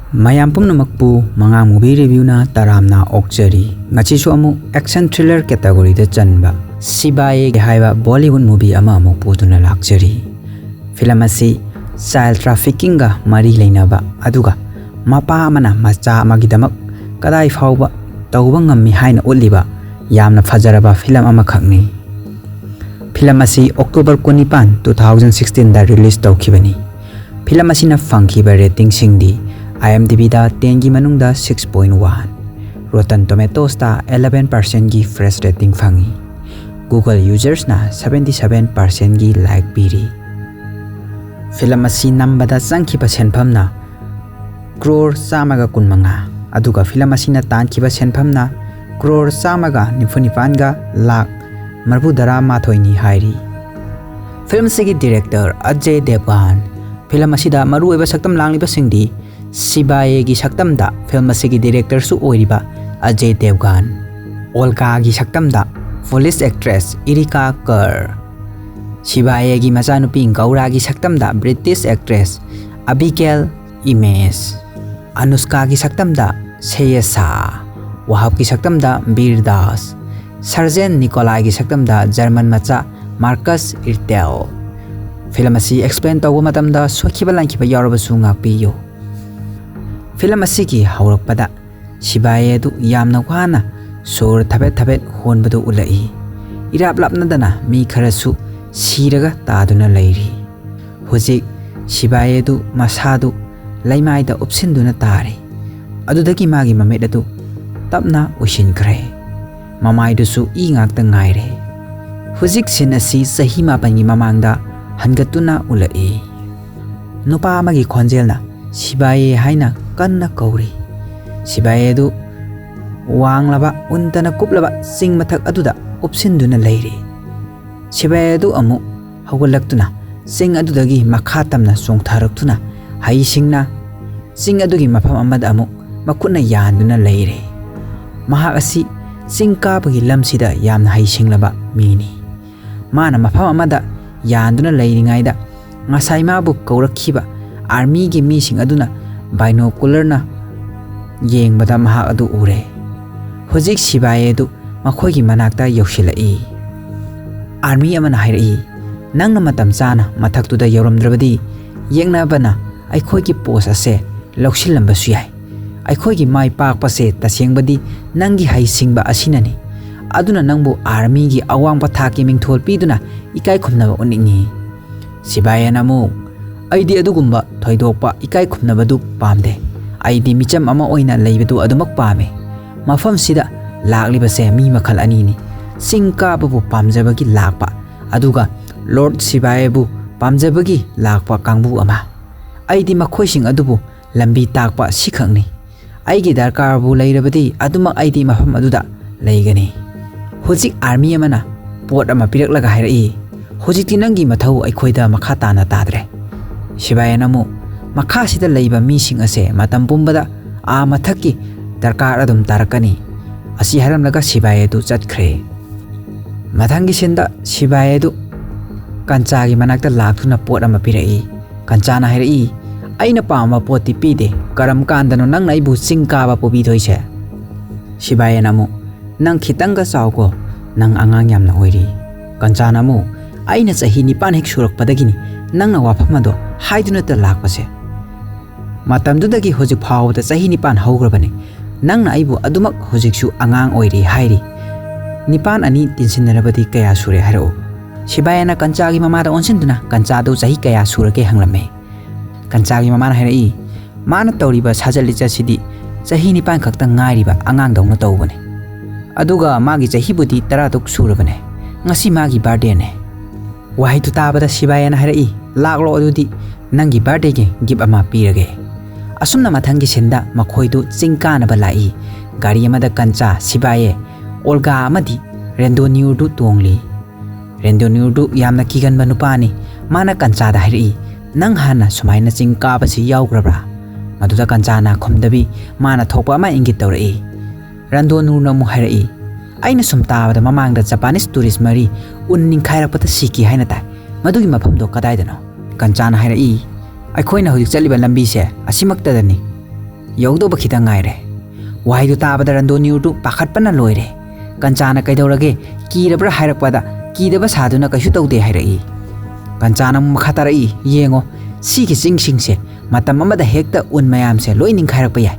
Mayam pumnamakpu Mangang movie review na taramna okjari. Ngachisu amu action thriller category da chanba. Shivaay ge haiba Bollywood movie ama amu putuna lakjari. Film asi child trafficking ga mari leinaba aduga Mapa Amana Machagidamak kadai fauba tauba ngammi haina uliba yamna fajaraba film ama khakni. Film asi October 25, 2016 da release tawkhibani. Film asina fangkhiba rating singdi Imdb da 10 gi manungda 6.1, Rotten Tomatoes da 11% gi fresh rating fangi, Google users na 77% gi like piri. Film asi nambada changkhiba senpham na Crore samaga kunmanga, aduga film asina tankhiba senpham na Crore samaga 99 ga lakh marbudara mathoini hairi. Film sigi director Ajay Devgn. Film asida maru eba saktam langliba singdi Shivaay gi saktam da film asigi director su oiriba Ajay Devgn. Olga gi saktam da police actress Erika Kaar. Shivaay gi machanupi Gaura gi saktam da British actress Abigail Eames. Anushka gi saktam da Sayyeshaa. Wahab gi saktam da Birdas. Surgeant Nikolai gi saktam da German macha Markus Ertelt. Film asi explain tawu matamda sokhiba langkhiba yarabasu ngakpiyo. Film asigi haurakpada Shivaay du yamna wana sor thabet honbadu ulai. Irap lapnadana mi kharasu siraga taduna leiri. Hojik Shivaay du masadu laimaida upsinduna tari. Adudagi magi mamedatu tapna usinkhre. Mamaidusu I ngakta ngaire. Hojik sin asi sahi mapangi mamangda hangatuna ulai. Nupa amagi khonjelna Shivaay haina kanna kauri. Shivaay du wanglaba untana kuplaba sing mathak aduda upsinduna leiri. Shivaay du amu hawalaktuna sing adudagi makhatamna songtharaktuna hai singna sing adugi mafam amada amu makutna yanduna leiri. Mahak asi sing kapagi lamsida yamna hai singlaba mini. Mana mafam amada yanduna leiringaida ngasai mabu kaurakhiba army gi mi sing aduna binocular na yengbada mahak adu ure. Hojik Shivaay du makhoi gi manakta yausilai. Army amana hairai nangna matam chana mathaktuda yauramdrabadi yengna bana aikhoi gi post ase loksillambasu yai. Aikhoi gi mai pakpa se tasengbadi nangi hai singba asinani. Aduna nangbu army gi awang pathaki mingthol piduna ikai khumnaba uningi. Shivaay namu aidi adugumba thoidokpa ikai khumnabadu pamde. Aidi micham ama oina leibadu adumak pame. Mafam sida laklibase mi makhal anini. Singka babu pamjabagi lakpa aduga Lord Shivaay bu pamjabagi lakpa kangbu ama. Aidi makhoi sing adubu lambi takpa sikhangni. Aigi darkar bu leirabadi adumak aidi mafam aduda leigani. Hojik army amana pot ama piraklaga hairai. Hojikti nangi mathau aikhoida makha tana tadre. Shivaay namu makha sida leiba mi sing ase matam pumbada a mathaki darkar adum tarakani. Asi haramlaga Shivaay du chatkre. Mathangi senda Shivaay du kanchagi manakta laktuna pot ama pirai. Kanchana hairai aina pama poti pide karam kandano nang naibu singkaba pobi thoise. Shivaay namu nang khitanga chawko nang angang yamna oiri. Kanchana mu aina chahi 9 hek surakpadagini nangna wafamado haiduna ta lakpase. Matamdudagi hojik phawda chahi 9 haugrabani. Nangna aibu adumak hojiksu angang oiri hairi. 9 ani tinsinarabadi kaya sure haro. Shivaay na kanchagi mamada onsinduna kanchadu chahi kaya surake hanglamme. Kanchagi mamana hairai mana tawriba sajalicha sidi chahi 9 khakta ngairiba angang dawna tawbane. Aduga magi chahi budi 10 surabane. Ngasi magi birthday ne. Wahai tu tabada Shivaay na hairai laklo adudi nangi birthday ge gift ama pirage. Asumna mathangi senda makhoidu chingkana balai gari amada kancha Shivaay Olga amadi rendo niurdu tongli. Rendo niurdu yamna kiganba nupani mana kancha da hairai nang hana sumaina chingka basi yaugrabra. Maduda kancha na khomdabi mana thokpa ama ingit tawrai. Rendo nurna mu hairai aina sumtabada mamangda Japanese tourist mari unning khairakpata siki haina tai. Madugi mafamdo kadaidano. Kanchana hairai aikhoina hojik chaliba lambi se asimaktadani yaudo bakita ngaire wahai du tabada randoniur du pakhatpana loire kanchana kaidorage kirabra hairakpada kidaba saduna kaishu taude hairai kanchana makhatara yengo sigi singsingse matam amada hekta un mayam se loi ninkhairakpa yai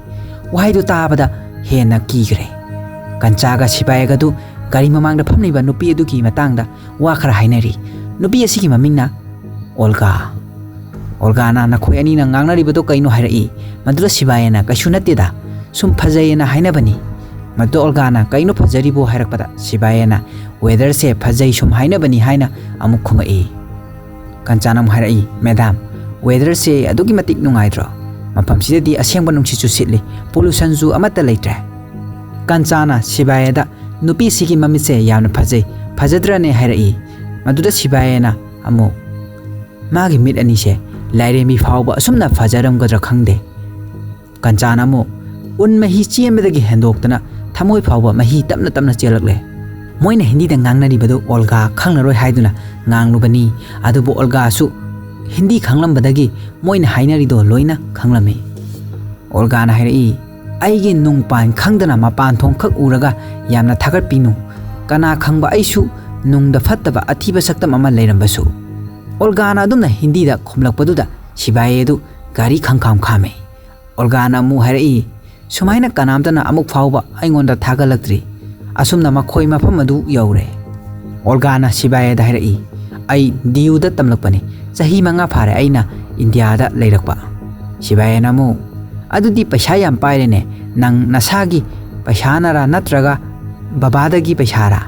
wahai du tabada hena kigre kanchaga sibayaga du gari mamangda phamliba nupi adugi matangda wa khara hainari nupi asigi mamingna Olga na nakhoi ani na ngangnaribado kaino hairai madura Shivaayna kaishu natteda sum phajayena hainabani madu Olga na kaino phajaribo hairakpada Shivaayna weather se phajai sum hainabani haina amuk khumai kanchana hairai madam weather se adugi matik nungaidro mafam sidadi asengba nungsi chu sitli pollution zu amata leitre kanchana Shivaayda nupi sigi mamise yamna phajadrane hairai maduda Shivaayna amu magi mit ani se laire mi fawba asumna fajaram gadra khangde kanchana mo un mahi chiemedagi hendoktana thamoi fawba mahi tamna chelakle moina hindi da ngangnari badu Olga khanglaroi haiduna nganglubani adubu Olga su hindi khanglambadagi moina hainari do loina khanglami Olga na hairi aigi nungpan khangdana mapan thong khak uraga yamna thagat pinu kana khangba aisu nungda fattaba athiba saktam ama leirambasu Olga na adumna hindi da khumlakpaduda Shivaay du gari khangkham khame Olga na mu hairi sumaina kanamtana amuk fawba aingonda thagalaktri asumna makhoi mafam adu yaure Olga na Shivaay da hairi ai diu da tamlakpani sahi manga phare aina India da leirakpa Shivaay na mu adudi paisa yam pairene nang nasagi paisa nara natraga babadagi paisara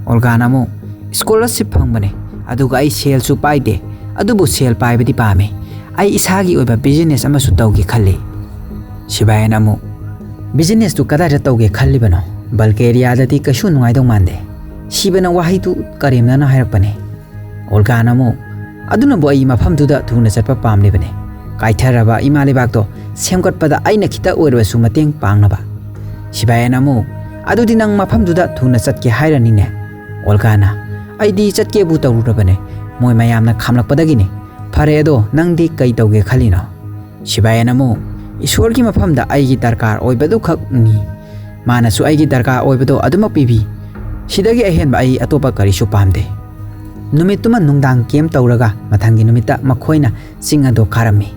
Olga na mu scholarship phangbane aduga ai sale su paide adubu sale paibadi pame ai isagi oiba business ama su tawge khalli Shivaay na mu business tu kada tawge khalli bano Bulgaria da ti kashu nungai dong mande Shibana wahi tu karimna na hairakpane Olga na mu aduna bo ai mafam tu da thuna chatpa pamle bane kaitharaba imale bak to semkatpada aina khita oirwa su mateng pangnaba Shivaay na mu adudi nang mafam tu da thuna chatke hairani ne Olga na aidi chatke bu tawrubane moi mayamna khamlakpadagini phare do nangdi kai tawge khalina Shivaay na mu ishwar ki mafam da aigi darkar oibadu khak ni mana su aigi darkar oibado aduma pibi sidagi ahen ba ai atopa kari su pamde numituma nungdang kem tawraga mathangi numita makhoina singado kharami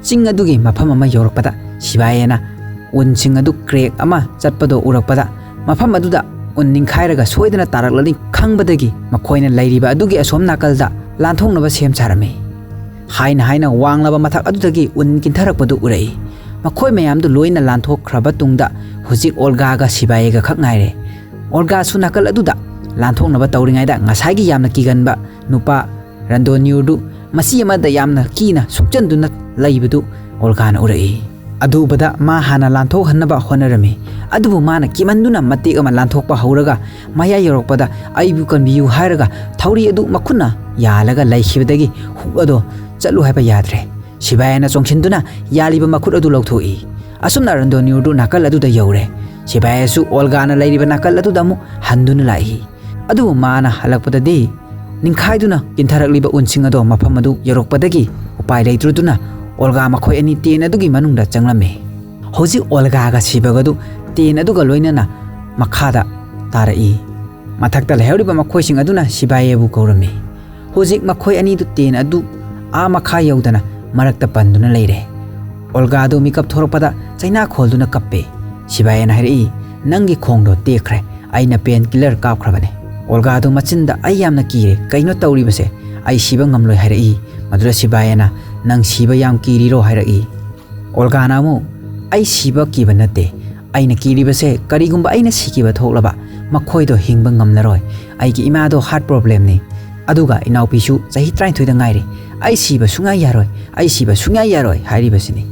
singadugi mafam ama yorakpada Shivaay na un singadu crack ama chatpado urakpada mafam aduda unning khairaga soidana taraklani khangbadagi makhoina lairiba adugi asom nakalda lanthongnaba sem charami haina wanglaba mathak adudagi un kintharakpadu urai makhoi mayamdu loina lanthokhraba tungda hujik Olga ga Shivaay ga khak ngaire Olga su nakal aduda lanthongnaba tawringaida ngasagi yamna kiganba nupa randoniurdu masi amada yamna kina sukchanduna laibadu Olga na urai adubada ma hana lanthok hannaba honarami adubu mana kimanduna matik ama lanthokpa hauraga maya yorokpada aibu kanbiu hairaga thauri adu makhuna yalaga laihibadagi hugado chalu haiba yadre Shivaay na chongchinduna yaliba makhut adu lauthoi asumna randoniurdu nakal adu da yaure Shivaay su Olga na lairiba nakal adu damu handuna lai adubu mana halakpada de ningkhaiduna kintharakliba unsing ado mafam adu yorokpadagi upai leitruduna Olga makhoi ani ten adugi manungda changlame hoji Olga ga Shibagadu ten aduga loinana makhada tarai mathakta lehuriba makhoi sing aduna Shivaay bu kaurami hoji makhoi ani du ten adu a makha yaudana marakta panduna leire Olga du mikap thorakpada chaina kholduna kappe Shivaay na hairi nangi khongdo tekre aina pen killer kapkhrabane Olga du machinda ai yamna kire kaino tawribase ai siba ngamloi hairi madura Shivaay na nang siba yam kiriro hairi Olga na mu ai siba kiba nate aina kiribase karigumba aina sikiba thoklaba makhoi do hingba ngamlaroi ai gi ima do heart problem ni aduga inau pisu sahi 33 da ngaire ai siba sunga yaroi hairi basini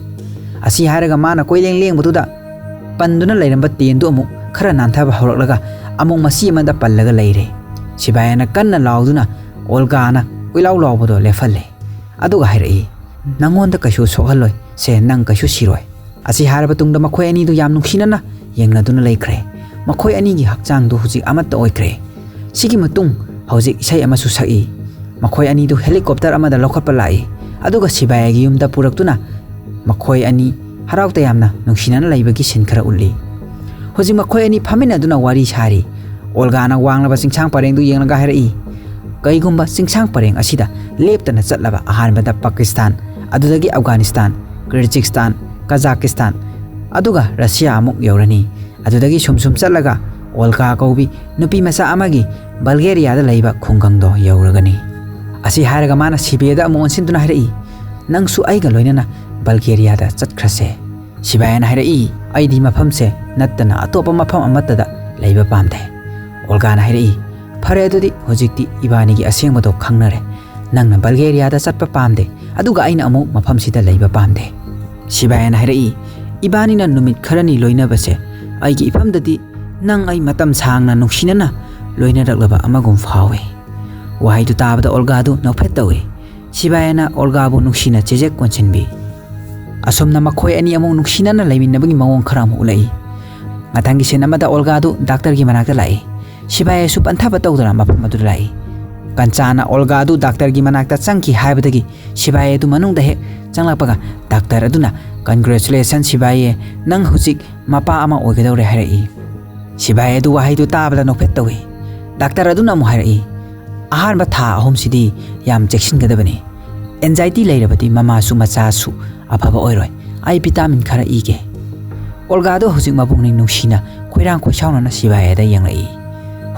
asi haraga mana koileng leng butuda panduna leiramba tendu amu khara nanthaba horoklaga among masi amanda pallaga leire Shivaay na kanna lauduna Olga na koilau lawbodo lefalle aduga hairi nangonda kashu sohaloi se nang kashu siroi asi haraba tungda makhoi ani du yam nungsinana yengnaduna leikre makhoi ani gi hakchang du hujik amatta oikre sigi matung hojik isai ama su sai makhoi ani du helicopter amada lokhatpa lai aduga Shivaay gi yumda puraktuna makhoi ani haraw tayamna nungsinana laibagi sin khara ulli hojing makhoi ani phamina duna wari sari Olga na wanglaba singchang pareng du yenglaga harai kaigumba singchang pareng asida leptana chatlaba ahanbada Pakistan adudagi Afghanistan Kyrgyzstan Kazakhstan aduga Russia amuk yorani adudagi sumsum chatlaga Olga kaubi nupi masa amagi Bulgaria da laiba khungangdo yoragani asi haraga mana Sibeda monsin duna harai nangsu aiga loinana Bulgaria da chatkrase Shivaay na harai aidi mafamse nattana atopa mafam amatada laiba pamde Olga na harai phare adudi hojikti ibani gi asengmado khangnare nangna Bulgaria da chatpa pamde aduga aina amu mafam sida laiba pamde Shivaay na harai ibani na numit kharani loina base aigi ifamdadi nang ai matam sangna nungsinana loina raklaba amagum phawe wahai tu tabada Olga du nophet tawe Shivaay na Olga bu nungsina chejek konchinbi asomna makhoi ani among nungsinana laiminabagi mawong kharam ulai ngatangi senamada Olga du doctor gi manakta lai Shivaay su pantha batawdana mapam adu lai kanchana Olga du doctor gi manakta changki haibadagi Shivaay du manung da he changlakpaga doctor aduna congratulations Shivaay nang hujik mapa ama oigadaure harai Shivaay du wahai du tabada nophet tawe doctor aduna mu harai ahan ba tha ahom sidi yam chekshin gadabani anxiety lairabati mama su macha su afaba oiroi ai vitamin khara ige Olga do hojik mabungning nungsina khoirang khoisauna na Shivaay da yanglai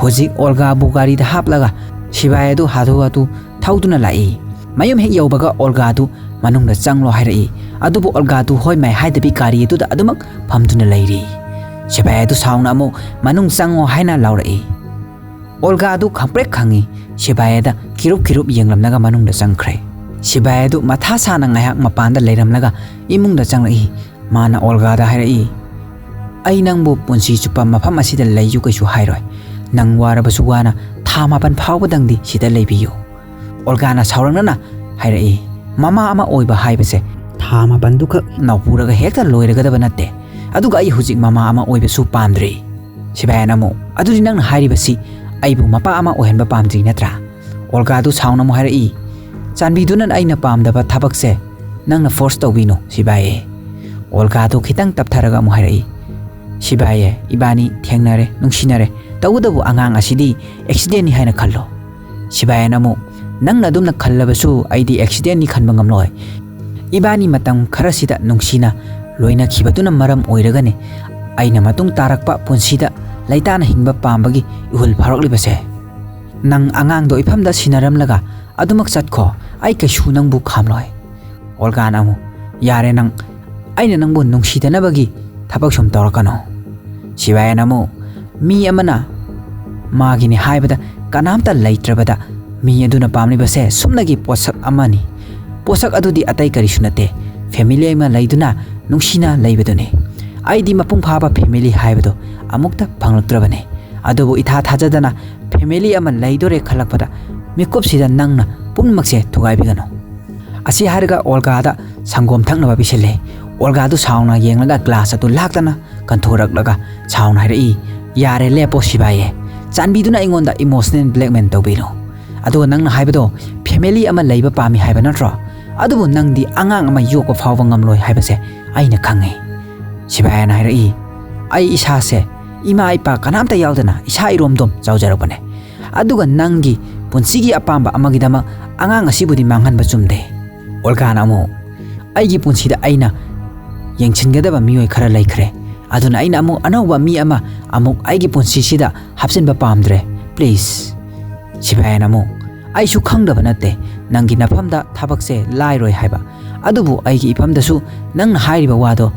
hojik Olga bu gari da haplaga Shivaay do hadu atu thauduna lai mayum he yobaga Olga du manung da changlo hairai adubu Olga du hoi mai haidabi gari du da adumak phamduna lairi Shivaay du saungna amu manung chango haina laurai Olga du khamprek khangi Shivaay da kirup yenglamnaga manung da changkhre Shivaay du matha sana ngayak mapanda leiramlaga imung da changlai mana Olga da hairai ai nangbu punsi chupa mafam asida leiyu kaisu hairoi nang warabasu wana thama pan phawbadangdi sida leibiyo Olga na saurangna hairai mama ama oiba haibase thama banduka nawpuraga hekta loiragadaba natte aduga ai hujik mama ama oibasu pamdri Shivaay namu adudi nang hairibasi aibu mapa ama ohenba pamdri natra Olga du sauna mu harai chanbidunan aina pamdaba thabakse nangna force tawbino Shivaay Olga du khitang taptharaga mu harai Shivaay ibani thengnare nungsinare tawudabu angang asidi accident ni haina khallo Shivaay namu nangna dumna khallabasu aidi accident ni khanba ngamloi ibani matam kharasida nungsina loina khibaduna maram oiragane aina matung tarakpa punsida laitana hingba pambagi ihul pharoklibase nang angang do ifamda sinaramlaga adumak chatkho ai kaishu nangbu khamloi Olga namu yare nang aina nangbu nungsidanabagi thabak som torakano Shivaay namu mi amana magini haibada kanamta laitrabada mi aduna pamlibase sumnagi posak amani posak adudi atai karisunate family ma laiduna nungsina laibadune aidi mapung phaba family haibado amukta phanglaktrabane adubu itha thajadana family ama laidore khalakpada mikup sida nangna pummakse thugaibigano asi harga Olga da sangom thaknaba bisele Olga du sauna yenglaga glass atu laktana kanthoraklaga sauna harai yare lepo Shivaay chanbiduna ingonda emotional blackmail tawbino adu nangna haibado family ama leiba pami haiba natro adubu nangdi angang ama yoko phawba ngamloi haibase aina khange Shivaay na harai ai isa se ima ipa kanamta yaudana isa iromdom chawjarapane aduga nangi punsigi apamba amagidama angang asibudi manghanba chumde Olga namu aigi punsida aina yengchingadaba mioi khara laikhre aduna aina amu anauba mi ama amuk aigi punsi sida hapsinba pamdre please Shivaay namu aisu khangdaba natte nangi nafamda thabakse lairoi haiba adubu aigi ifamdasu nangna hairiba wado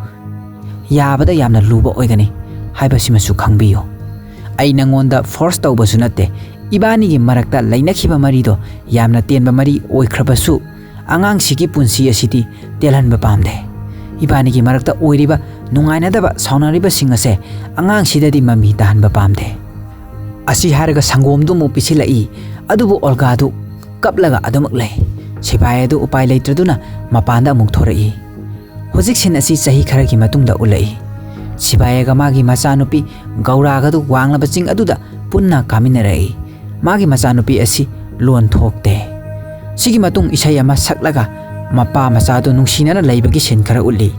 yabada yamna luba oigani haiba simasu khangbiyo ai nangonda force tawbasu natte ibani gi marakta lainakhiba marido yamna tenba mari oikhrabasu angang sigi punsi asiti telhanba pamde ibani gi marakta oiriba nungainadaba saunariba singase angang sidadi mami tahanba pamde asi haraga sangomdu mu pisilai adubu Olga du kaplaga adumak lei Shivaay du upai leitraduna mapanda amuk thorai hojik sin asi chahi khara gi matungda ulai Shivaay ga magi machanupi Gaura ga du wanglaba ching aduda punna kaminarai magi machanupi asi lon thokte sigi matung isai ama saklaga mapa machadu nungsinana laibagi sen khara ulli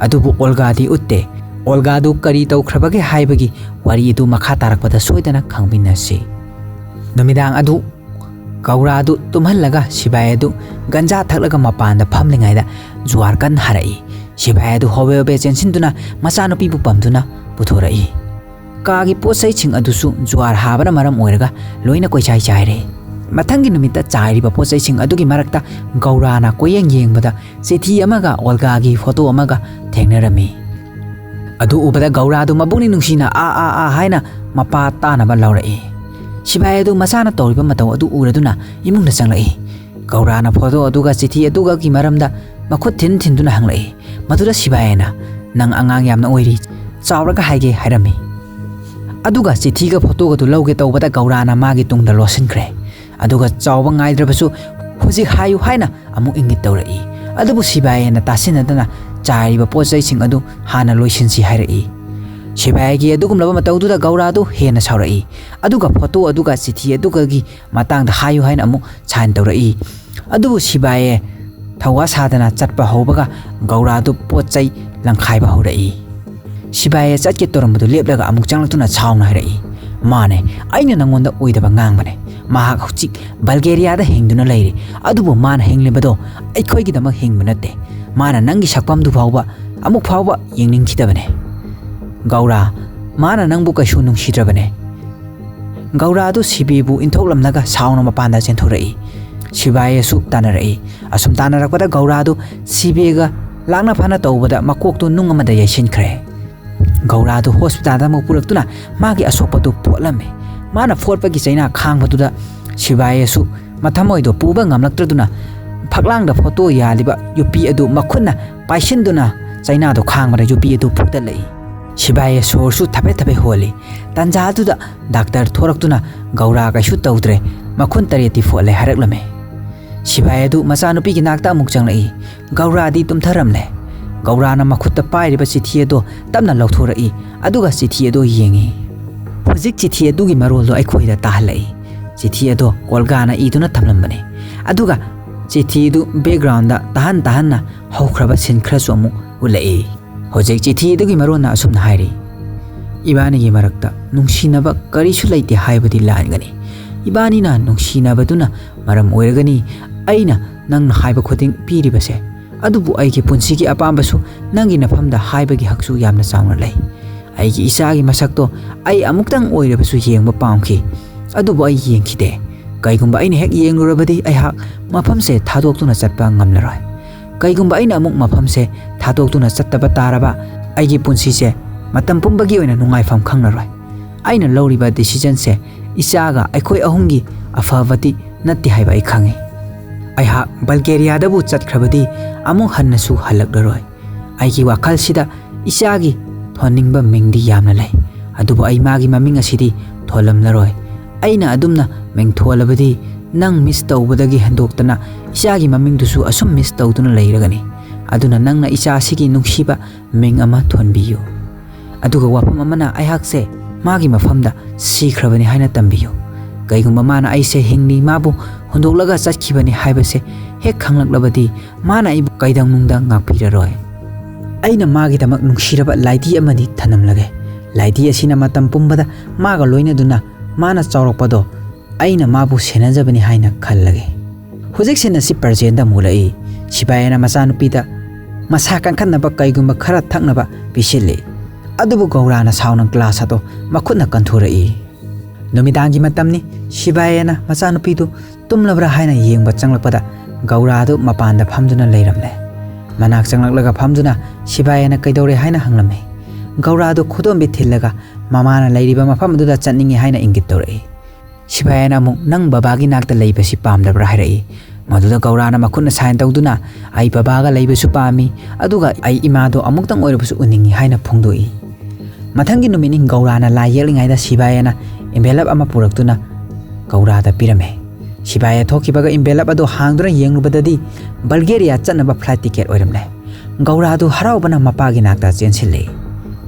Adubu Olga di utte. Olga du kari taukrabagi haibagi wari du makha tarakpada soidana khangbinasi. Numidang adu Gaura du tumhallaga Shivaay du ganja thaklaga mapanda phamlingaida juar kan harai. Shivaay du hobe hobe chensinduna machanupi bu pamduna puthorai. Kaagi posai ching adusu juar habana maram oiraga loina koichai chaire. Mathangi numita chairiba posai ching adugi marakta Gaura na koyeng yengbada chithi amaga Olga gi photo amaga thengnarami. Adu ubada Gaura du mabuni nungsina a haina mapa tanaba laurai. Shivaay adu masana tawriba mataw adu uraduna imungda changlai. Gaura na photo aduga chithi aduga gi maramda makhut thinduna hanglai. Madura Shivaay na nang angang yamna oiri chawraga haige hairami. Aduga chithi ga photo ga du lauge tawbada Gaura na magi tungda losinkhre. Aduga chawba ngaidrabasu huji hayu haina amu ingit tawrai. Adubu Shivaay na tasinadana chairiba posai sing adu hana loisinsi hairai. Shivaay gi adugum laba matawduda Gaura du hena saurai. Aduga photo aduga chithi aduga gi matangda hayu haina amu chain tawrai. Adubu Shivaay thawa sadana chatpa hobaga Gaura du pochai langkhaiba horai. Shivaay chatke torambadu leplaga amuk changlatuna chauna hairai. Mane aina nangonda oidaba ngangbane. Mahak hauchik Bulgaria da hengduna leiri. Adubu mana henglibado aikhoigi damak hengbanate. Mana nangi sakpam du phawba amuk phawba yengningkhidabane. Gaura mana nangbu kaisu nungsidrabane. Gaura du Sibibu inthoklamnaga sauna mapanda chenthorai. Shivaay su tanarai. Asum tanarakpada Gaura du Sibega langna phana tawbada makoktu nung amada yaisinkhre. Gaura du hospital da mupuratuna magi asopadu potlame. Mana forpagi chaina khangbaduda Shivaay su mathamoi do puba ngamlaktraduna phaklang da photo yaliba yupi adu makhunna paisinduna chaina do khangmara yupi adu phutalai. Shivaay sorsu thape holi. Tanja adu da doctor thoraktuna Gaura kaisu tawdre makhun tareti phole haraklame. Shivaay adu machanupi gi nakta amuk changlai. Gaura di tumtharamle. Gaura na makhutta pairiba chithi adu tamna lauthorai. Aduga chithi adu yengi. Hojik chithi adu gi marol do aikhoida tahlai. Chithi adu Olga na iduna thamlambane. Aduga chithi du background da tahan na haukraba sin khrasu amu ulai. Hojik chithi adu gi marol na asumna hairi. Ibani gi marakta nungsinaba karisu laite haibadi langani. Ibani na nungsinabaduna maram oiragani aina nang haiba khoding piribase. Adubu aigi punsigi apambasu nangi nafamda haibagi haksu yamna chauna lai. Aigi isagi masakto ai amuktang oirabasu yengba pamki. Adubu ai yengkhide. Kaigumba aina hek yenglurabadi ai hak mafamse thadoktuna chatpa ngamlaroi. Kaigumba aina amuk mafamse thadoktuna chattaba taraba aigi punsise matam pumbagi oina nungaifam khanglaroi. Aina lawriba decision se isaga aikhoi ahumgi afavati natti haiba ai khangi. Ai hak Bulgaria dabu chatkrabadi amuk hannasu halaklaroi. Aigi wakhalsida isagi thoningba mingdi yamna lai. Adubu ai magi maming asidi tholamlaroi. Aina adumna meng tholabadi nang miss tawbadagi handoktana isagi mamingdusu asum miss tawduna leiragani. Aduna nangna isa sigi nungsiba meng ama thonbiyo. Aduga wapam amana ai hakse magi mafamda sikrabani haina tambiyo. Kaigumba mana aise hingni mabu hondoklaga chatkibani haibase hek khanglaklabadi mana ibu kaidang nungda ngakpiraroi. Aina magi damak nungsiraba laidi amadi thanamlage. Laidi asina matam pumbada maga loinaduna mana chawrakpado aina mabu senajabani haina khallage. Hojik sena si parjenda mulai. Shivaay na machanupida masa kankhanaba kaigumba khara thaknaba pisille. Adubu Gaura na saunang class ato makhutna kanthurai. Numidangi matamni Shivaay na machanupidu tumlabra haina yengba changlakpada Gaura du mapanda phamduna leiramle. Manak changlaklaga phamduna Shivaay na kaidore haina hanglame. Gaura du khudombi thillaga mamana leiriba mafam aduda chatningi haina ingit tawrai. Shivaay na amuk nang babagi nakta leibasi pamdabra hairai. Maduda Gaura na makhutna sign tawduna ai babaga leibasu pami aduga ai imado amuktang oirabasu uningi haina phungdoi. Mathangi numini Gaura na lai yelingaida Shivaay na envelope ama puraktuna Gaura da pirame. Shivaay thokibaga envelope ado hangduna yenglubadadi Bulgaria chatnaba flight ticket oiramle. Gaura du haraubana mapagi nakta chensille.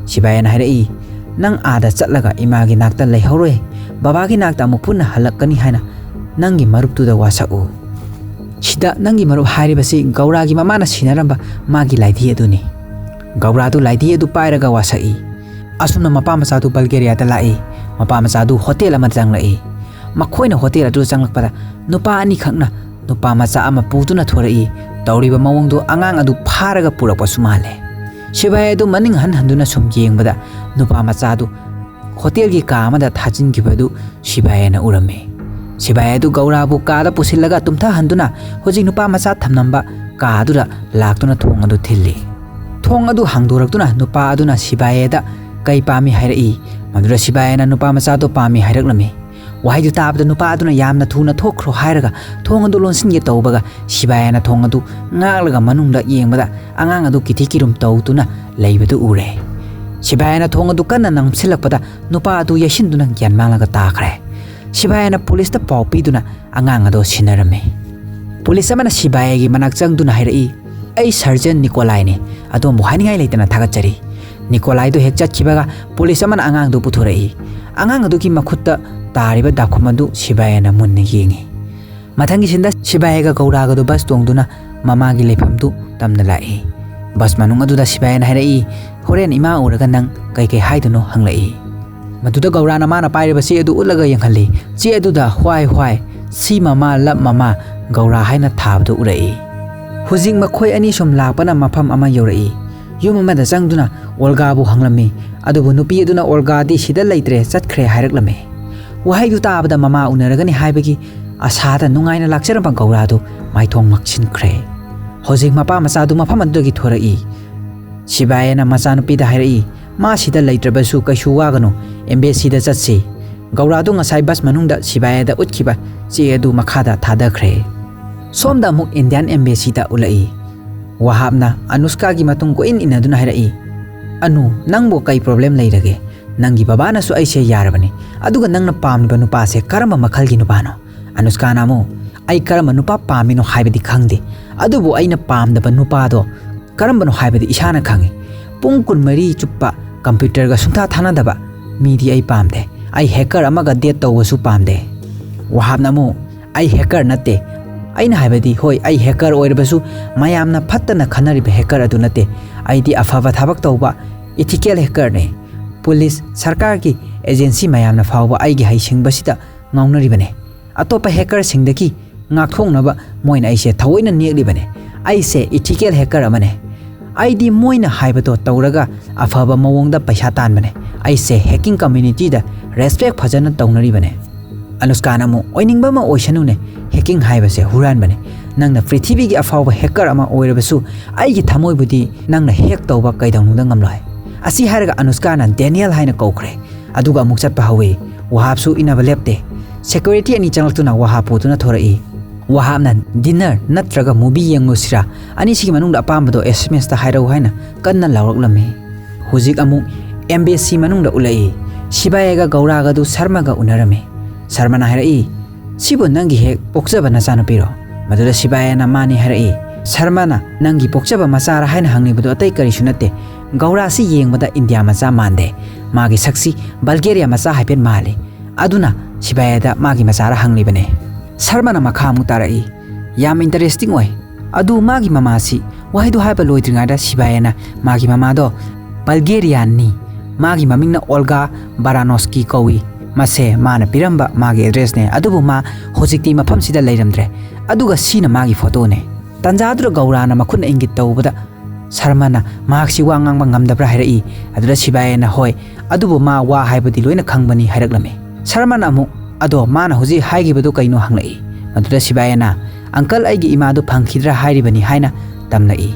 Shivaay na hairai nang ada chatlaga imagi nakta leihoroi babagi nakta amuk punna halakkani haina nangi maruptuda wasau. Shida nangi marup hairibasi Gaura gi mamana sinaramba magi laidi aduni. Gaura tu laidi adu pairaga wasai asumna mapa macha tu Bulgaria ta lai mapa macha du hotel ama changlai makhoina hotel adu changlakpada nupa ani khakna nupa macha ama putuna thorai tawriba mawong du angang adu pharaga purakpa sumale Shivaay adu maning handuna sum yengbada nupa macha du hotel gi ka amada thajin gibadu Shivaay na urame Shivaay adu Gaura bu ka da pusillaga tumtha handuna hoji nupa macha thamnamba ka adura laktuna thong adu thilli thong adu hangdoraktuna nupa aduna Shivaay da kai pami hairai madura Shivaay na nupa macha do pami hairaklami wahai du tabda nupa aduna yamna thuna thokro hairaga thong adu lonsin ge tawbaga Shivaay na thong adu ngalaga manungda yengbada angang adu kithikirum tawtuna leibadu ure Shivaay na thong adu kanna nangsilakpada nupa adu yasinduna gyan malaga takre Shivaay na police ta paw piduna angang adu sinarame police amana Shivaay gi manak changduna hairai ai Surgeant Nikolai ne ado mohaningai leitana thagachari Nikolai do hek chatchibaga police amana angang du puthurai angang adu ki makhutta tariba dakhumadu Shivaay na munne yengi mathangi sinda Shivaay ga Gaura ga do bus tongduna mama gi lepham du tamna lai bus manung adu da Shivaay na hairai horen ima uraga nang kai kai haiduno hanglai maduda Gaura na mana pairiba si adu ulaga yanghalli chi adu da hwai si mama lap mama Gaura haina thabdu urai hujing makhoi ani som lakpana mafam ama yorai yum amada changduna Olga bu hanglami adubu nupi aduna Olga di sida leitre chatkhre hairaklame wahai du tabada mama unaragani haibagi asada nungaina lakcharam Gaura du maithong maksin khre hojing mapa macha du mafam adugi thorai Shivaay na macha nupi da hairai ma sida leitrabasu kaisu wagano embassy da chatsi Gaura du ngasai bus manungda Shivaay da utkhiba che adu makhada thadakhre somda muk Indian embassy da ulai Wahab na Anushka gi matung ko in inaduna hairai anu nangbo kai problem leirage nangi baba na su aise yarabani aduga nangna pamniba nupa se karama makhal gi nupa no Anushka na mo ai karama nupa pamino haibadi khangde adubu aina pamdaba nupa do karamba no haibadi isana khangi pung kun mari chuppa computer ga sungtha thana daba midi ai pamde ai hacker amaga date tawsu pamde Wahab na mo ai hacker nate aina haibadi hoi ai hacker oirabasu mayamna phattana khanariba hacker adu nate ai di afaba thabak tawba ethical hacker ne police sarkar ki agency mayamna fawba ai gi haisingba ngaunaribane atopa hacker singdaki ngakthongnaba moina aise thawoina neklibane aise ethical hacker amane ai di moina haibato tawraga afaba mawongda paisa tanbane aise hacking community da respect phajana tawnaribane Anushka namu oiningba ma oisanu ne hacking haibase huran bane nangna prithvi gi afawba hacker ama oirabasu ai gi thamoi budi nangna hack tawba kaidangnu da ngamloi asi haraga Anushka na Daniel haina kokre aduga amuk chatpa hawe Wahab su inaba lepte security ani changaltuna Wahab putuna thorai Wahab na dinner natraga movie yengusira ani sigi manungda apambado SMS ta hairau haina kanna lawraklame hujik amuk embassy manungda ulai Shivaay ga Gaura ga du Sharma ga unarame Sharma na hairai sibo nangi hek pokjaba na chanu piro maduda Shivaay na mani hairai Sharma na nangi pokjaba machara haina hangni budu atai kari sunate Gaura si yengbada India macha mande magi saksi Bulgaria macha haipen mali aduna Shivaay da magi machara hangli bane Sharma na makha mu tarai yam interesting oi adu magi mama si wahai du haiba loidringa da Shivaay na magi mama do Bulgaria ni magi maming na Olga Baranoski kawi mase mana piramba magi address ne adubu ma hojikti mafam sida leiramdre aduga sina magi photo ne tanjadura Gaura na makhun ingit tawbada Sharma na maksi wangang mangamdabra hairai adura Shivaay na hoi adubu ma wa haibadi loina khangbani hairaklame Sharma na mu ado mana hoji haigibadu kaino hanglai madura Shivaay na uncle aigi imadu phangkhidra hairibani haina tamlai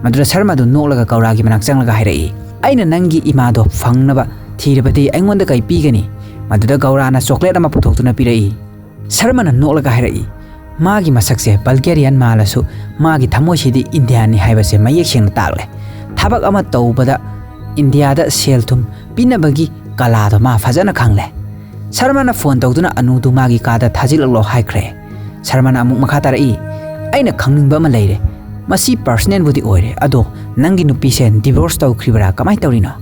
madura Sharma du nolaga Gaura gi manak changlaga hairai aina nangi imado phangnaba thirabadi aingonda kai pigani maduda Gaura na chocolate ama puthokuna pirai Sharma na nolaga hairai magi masakse Bulgarian malasu magi thamoi sidi Indian ni haibase mayek seng takle thabak ama tawbada India da selthum pinabagi kala do ma phajana khangle Sharma na phone tawduna anu du magi kada thajilaklo haikre Sharma na amuk makha tarai aina khangningba ma leire masi personal budi oire ado nangi nupi sen divorce tawkribara kamai tawrino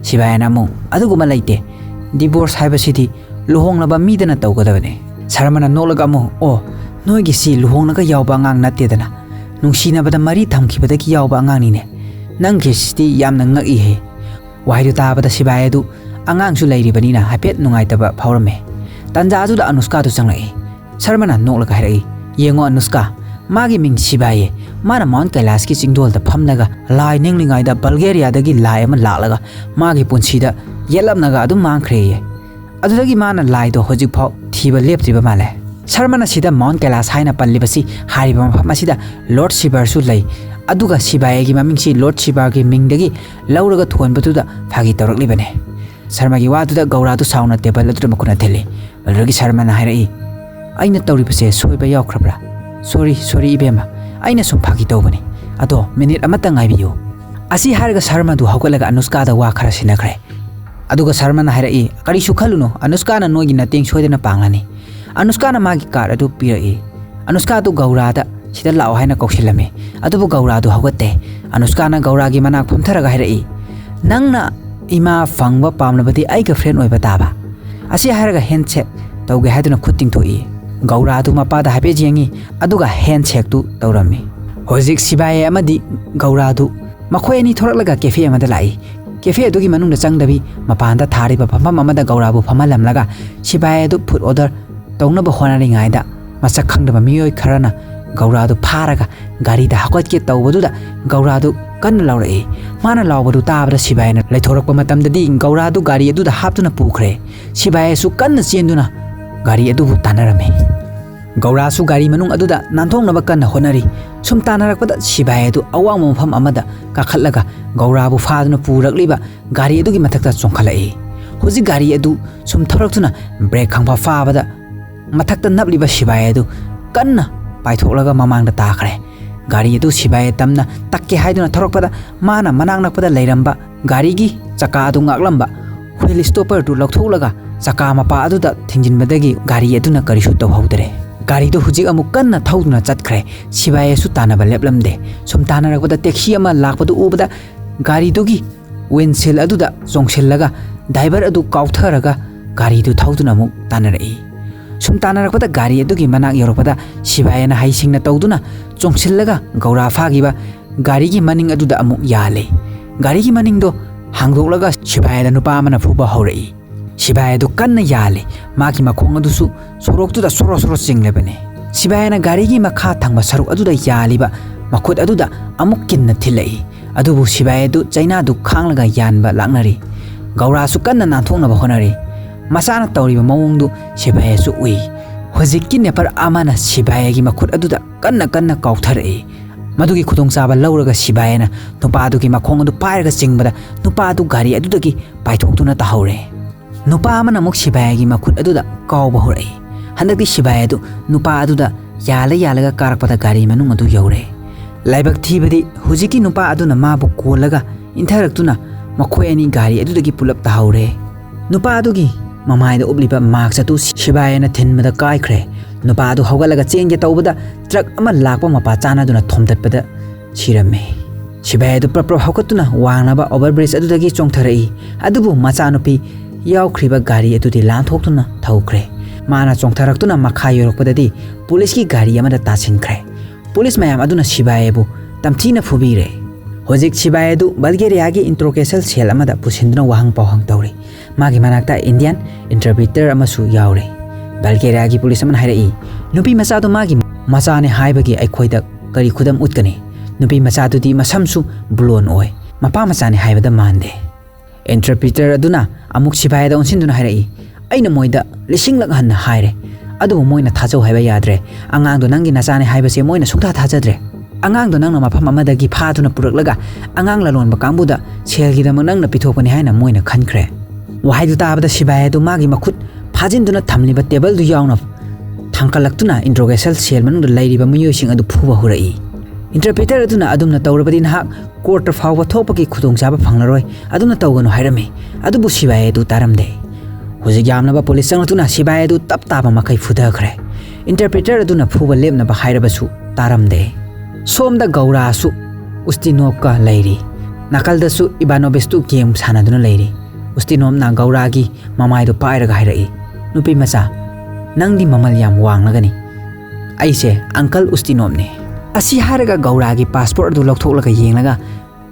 Shivaay na mu aduguma leite divorce haibasidi luhonglaba midana tawgadabane Sharma na nolaga mu o noigi si luhongnaga yawba ngang natedana nungsinabada mari thamkhibadagi yawba ngang ni ne nang kesti yamna ngaki he wahaidu tabada Shivaay adu angangsu leiribanina hapet nungaitaba phawrame tanjaju da Anushka tu changlai sarmana noklaga hairai yengo Anushka magi ming Shivaay mana Mount Kailash ki chingdol da phamlaga lai ninglingai da Bulgaria dagi lai ama laklaga magi punchida yelamnaga adu mangkhre adudagi mana lai do hojik phau thiba leptriba male sarmana sida Mount Kailash haina pallibasi hariba mafam asida Lord Shiva su lei aduga Shivaay gi mamingsi Lord Shiva gi mingdagi lauraga thonbatuda phagi tawraklibane sarmagi waduda Gaura tu sauna table adu makuna thele balragi sarmana hairai aina tawribase soiba yaukhrabra sorry ibema aina sum phagi tawbani ado minute amata ngaibiyo asi harga sarma du hawkalaga Anushka da wa khara sinakre aduga sarmana hairai karisu khaluno Anushka na nogi na teng soidena panglani Anushka na magi car adu pirai Anushka tu Gaura da sida lao haina kausilame adubu Gaura du hawate Anushka na Gaura gi manak phamtharaga hairai nangna ima fangba pamlabati aiga friend oiba taba asi haraga handshake tawge haduna khutting thoi Gaura tu Mapa da hape jengi aduga handshake tu tawrami hojik Shivaay amadi Gaura tu makhoi ani thoraklaga cafe amada lai cafe adugi manungda changdabi mapanda thariba phamam amada Gaura bu phamalamlaga Shivaay du food order tawnaba honari ngaida masak khangdaba miyoi kharana Gaura du pharaga gari da hakatke tawbaduda Gaura du kan laurai mana laubadu tabada Shivaay na laithorakpa matamdadi Gaura du gari adu da haptuna pukhre Shivaay su kan chenduna gari adu bu tanarame Gaura su gari manung adu da nanthongnaba kan honari sum tanarakpada Shivaay adu awang mafam amada kakhatlaga Gaura bu phaduna purakliba gari adu gi mathakta chongkhalai hoji gari adu sum thoraktuna break khangpha fabada mathakta nabliba Shivaay adu kanna paitholaga mamangda takhre gari adu Shivaay tamna takke haiduna thorakpada mana manang nakpada leiramba gari gi chaka adu ngaklamba wheel stopper tu loktholaga chaka mapa adu da thingjinbadagi gari aduna karisu tawhaudare gari do hujik amuk kanna thauduna chatkhre Shivaay su tanaba leplamde sum tanarakpada taxi ama lakpadu ubada gari dogi windshield adu da chongsillaga driver adu kautharaga gari du thauduna amuk tanarai sum tanarakpada gari adugi manak yorokpada Shivaay na haisingna tawduna chongsillaga Gaura phagiba gari gi maning adu da amuk yale gari gi maning do hangdoklaga Shivaay da nupa amana phuba haurai Shivaay adu kanna yale magi makhong adu su sorok tu da soro chinglebane Shivaay na gari gi makha thangba saruk adu da yaliba makhut adu da amuk kinna thilai adubu Shivaay adu China du khanglaga yanba laknari Gaura su kanna nanthongnaba honari masana tawriba mawongdu Shivaay su ui hojikki nepar Amana Shivaay gi makhut adu da kanna kauthare madugi khudongchaba lauraga Shivaay na nupa adu gi makhong adu pairaga chingbada nupa adu gari adu dagi paithoktuna tahore nupa amana muk Shivaay gi makhut adu da kauba horai handakti Shivaay adu nupa adu da yalaga karakpada gari manung adu yaure laibak thibadi hujiki nupa adu na mabu kolaga intharaktuna makhoi ani gari adu dagi pulap tahore nupa adu gi mamai da ubliba marks atu Shivaay na thinmada kaikhre nupa adu hawgalaga chengge tawbada truck ama lakpa mapa chana duna thomdatpada sirame Shivaay adu proper hawkatuna wangnaba overbridge adu dagi chongtharai adubu macha nupi yaukriba gari adu di lanthokuna thaukhre mana chongtharaktuna makha yorokpadadi police ki gari amada tasinkhre police mayam aduna Shivaay bu tamthina phubire hojik Shivaay adu Bulgaria gi interrogation cell amada pusinduna wahang pawhang tawri magi manakta Indian interpreter amasu yaure Bulgaria gi police man hairai nupi macha du magi macha ne haibagi aikhoida kari khudam utkani nupi macha du di masamsu blown oi mapa macha ne haibada mande interpreter aduna amuk Shivaay da onsinduna hairai aina moida lisinglag hanna haire adu moina thajau haiba yadre angang do nangi nachane haibase moina sukta thajadre angang do nangna mafam amadagi phaduna puraklaga angang lalon ba kangbuda selgi da nangna pithokani haina moina khankhre wahaidu tabada Shivaay adu magi makhut phajinduna thamliba table du yauna thangkalaktuna interrogation cell manung lairiba muyosing adu phuba hurai interpreter aduna adumna tawrabadi nahak court fawba thopaki khudongchaba phanglaroi adumna tawganu hairame adubu Shivaay adu taramde hojik yamnaba police changtuna Shivaay adu tap taba makai fudakhre interpreter aduna phuba lemnaba hairabasu taramde somda Gaura su ustinopka lairi nakalda su ibanobestu game sanaduna lairi ustinop na Gaura gi mamai do pairaga hairai nupi macha nangdi mamal yam wanglagani aise uncle ustinop ne asi haraga Gaura gi passport adu loktholaga yenglaga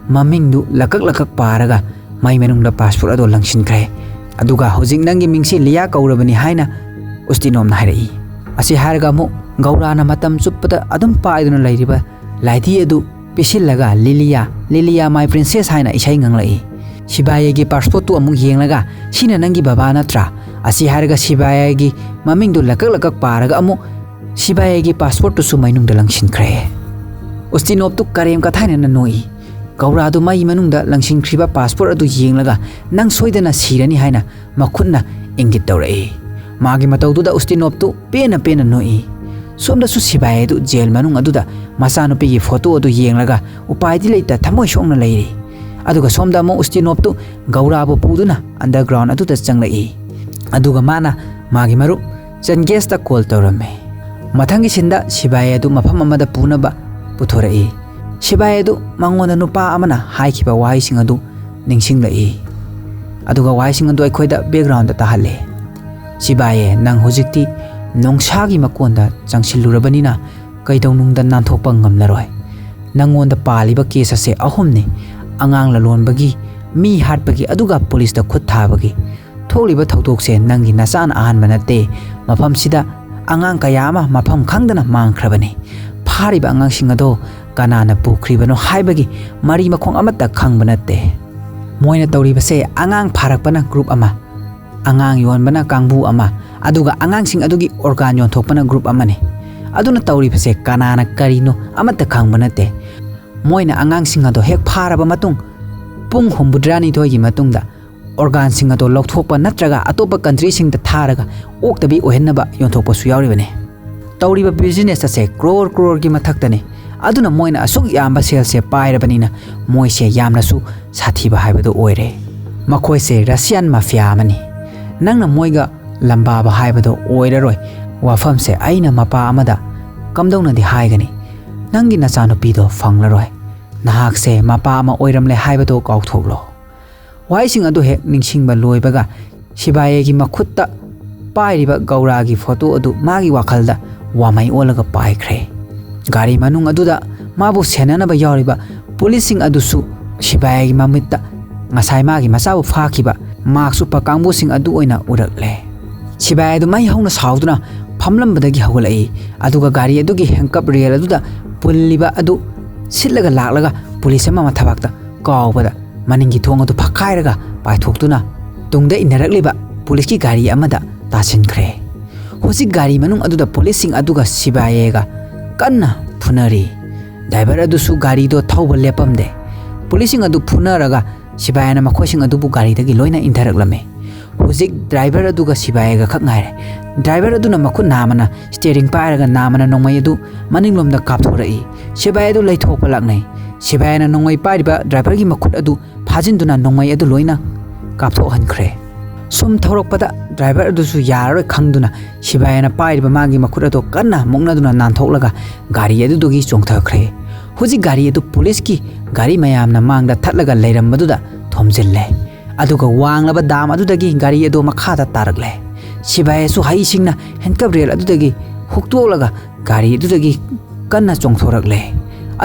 mamingdu lakak paraga mai menungda passport ado langsinkhre aduga hojik nangi mingsi liya kaurabani haina ustinom na harai asi harga mu Gaura na matam chuppada adum paiduna lairiba laidi adu pisillaga Lilia my princess haina isai nganglai Shivaay gi passport tu amung yenglaga sina nangi baba natra asi harga Shivaay gi mamingdu lakak paraga amu Shivaay gi passport tu sumainung dalang sinkhre ustinop tu karem ka thaina na noi Gaura du mai manungda langsing khriba passport adu yenglaga nang soidana sirani haina makhunna ingit tawrai magi mataudu da ustinop tu pena noi somda su Shivaay du jail manung aduda masanupi gi photo adu yenglaga upaidi leita thamoi songna leiri aduga somda mo ustinop tu Gaura bu puduna underground aduda changlai aduga mana magi maru changesta call tawrame mathangi sinda Shivaay adu mafam amada punaba puthorei Shivaay adu mangona nupa amana haikiba wai sing adu ningsing lai aduga wai sing adu aikhoida background ta halle Shivaay nang hojikti nongsagi makonda changsilurabanina kaidawnungda nanthokpa ngamlaroi nangonda paliba case ase ahumni angang lalonbagi mi hatbagi aduga police da khut thabagi tholiba thautok se nangi nasan ahan manate mafam sida angang kayama mafam khangdana mangkhrabani phariba angang singado kanana pukhribano haibagi mari makhong amata khangbanate moina tawriba se angang pharakpana group ama angang yonbana kangbu ama aduga angang sing adugi organ yon thokpana group amane aduna tawriba se kanana karino amata khangbanate moina angang sing ado hek pharaba matung pung hombudrani thoigi matungda organ sing ado lokthokpa natraga atopa country sing da tharaga oktabi ohenaba yon thokpa su yawribane tawriba business ase crore gi mathaktane aduna moina asuk yamba sel se pairabanina moise yamna su sathiba haibado oire makhoi se Russian mafia amani nangna moiga lamba ba haibado oiraroi wafam se aina mapa amada kamdongna di haigani nangi nachano pido phanglaroi nahak se mapa ama oiramle haibado kauthoklo waising adu hek ningsingba loibaga Shivaay gi makhutta pairiba Gaura gi photo adu magi wakhalda wamai olaga paikhre gari manung aduda mabu senanaba yawriba policing adusu Shivaay gi mamitta ngasai magi masabu phakiba maksu pakangbu sing adu oina urakle Shivaay adu mai hauna sauduna phamlambadagi hawlai aduga gari adugi hankap real aduda pulliba adu sillaga laklaga police ama mathabakta kawbada maningi thong adu phakhairaga paithoktuna tungda inarakliba police ki gari amada tasinkhre hosi gari manung aduda policing aduga Shivaay ga kanna phunari driver adu su gari do thauba lepamde policing adu phunaraga Shivaay na makhosing adu bu gari dagi loina interaklame hojik driver adu ga Shivaay ga khak ngaire driver adu na makhu namana steering pairaga namana nongmai adu maninglomda kapthorai Shivaay adu laithokpa laknai Shivaay na nongmai pairiba driver gi makhut adu phajinduna nongmai adu loina kaptho hankhre sum thorokpada driver adu su yaroi khangduna Shivaay na pairiba magi makhut adu kanna mongnaduna nanthoklaga gari adu dogi chongthakre hoji gari adu police ki gari mayamna mangda thatlaga leirambaduda thomjille aduga wanglaba dam adudagi gari adu makhada tarakle Shivaay su hai singna handcuff rail adudagi huktolaga gari adudagi kanna chongthorakle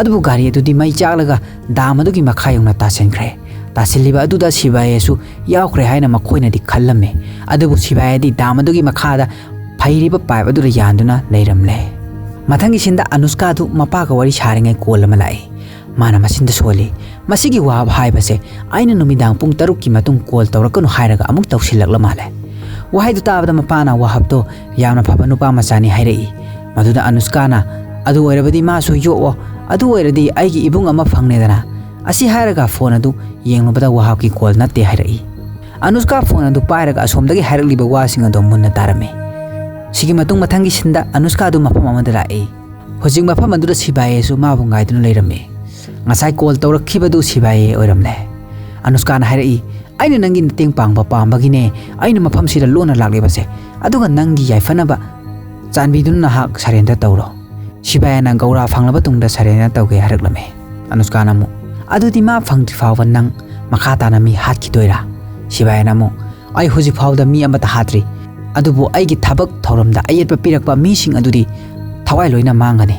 adubu gari adudi mai chaklaga dam adugi makhayongna tasenkre tasiliba aduda Shivaay su yaukre haina makhoina di khallame adubu Shivaay di dam adugi makhada phairiba pipe adura yanduna leiramle mathangi sinda Anushka du mapa ka wari sharingai kolama lai mana masinda soli masigi Wahab haibase aina numidang pung 6 ki matung call tawrakanu hairaga amuk tawsilakla male wahai du tabada mapana Wahab to yamna phaba nupa machani hairai maduda Anushka na adu oirabadi ma su yo adu oiradi aigi ibung ama phangnedana asi hairaga phone adu yenglubada Wahab ki call natte hairai Anushka phone adu pairaga asomdagi hairakliba wasing adu munna tarame sigi matung mathangi sinda Anushka adu mapam amada lai hojing mapam adura Shivaay su ma bu ngaiduna leirame ngasai call tawrakhibadu Shivaay oiramle Anushka na hairai aina nangi nateng pangba pambagine aina mafam sida lona laklebase aduga nangi yaifanaba chanbiduna hak sarenda tawro Shivaay na Gaura phanglaba tungda sarenda tawge haraklame Anushka namu adudi ma phangti fawa nang makhata na mi hat ki toira Shivaay namu ai hoji fawda mi amata hatri adubu aigi thabak thoramda ayetpa pirakpa mi sing adudi thawai loina mangane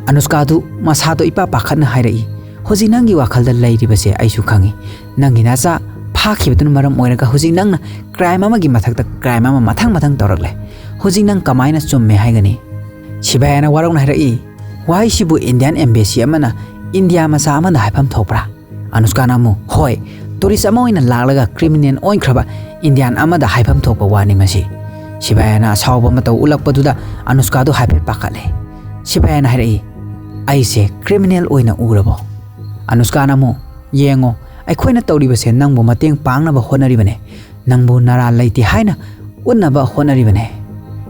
Anushka du masato ipa pakhatna hairai Hoji nangi wakhalda lairibase aisu khangi nangi nacha phakibadun maram oiraga hoji nangna crime amagi mathakta crime ama mathang torakle hoji nang kamaina chumme haigani Shivaay na warong nahrai why sibu Indian embassy amana India masa amana haipam thopra Anushka namu hoi tourist amoina laglaga criminal oinkraba Indian amada haipam thopa wani masi Shivaay na sawba mataw ulakpaduda Anushka do haipet pakale Shivaay na harai aise criminal oina urabo Anushka namu yengo aikoina tawribase nangbo mateng pangnaba honaribane nangbo nara laiti haina unnaba honaribane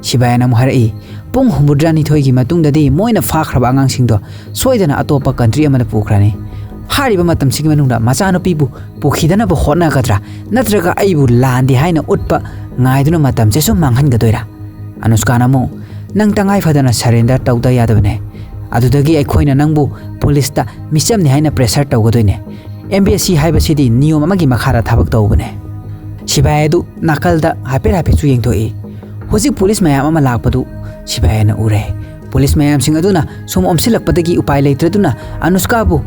Shivaay namu harai Pung humbudrani thoigi matungdadi moina fakhraba angangsingdo soidana atopa country amada pukhrani hariba matam sigi manungda machanupibu pukhidana bo hona gadra natraga aibu landi haina utpa ngaiduna matam che sum manghangadoira Anushka namu nang tangai phadana surrender tawda yadabane adudagi aikhoina nangbu police ta misam ni haina pressure tawgodoine embassy haiba sidi niyom amagi makhara thabak tawbane Shivaay du nakalda hape chu yengthoi hoji police mayam ama lakpadu Shivaay na ure police mayam sing aduna sum omsilakpadagi upai leitraduna Anushka bu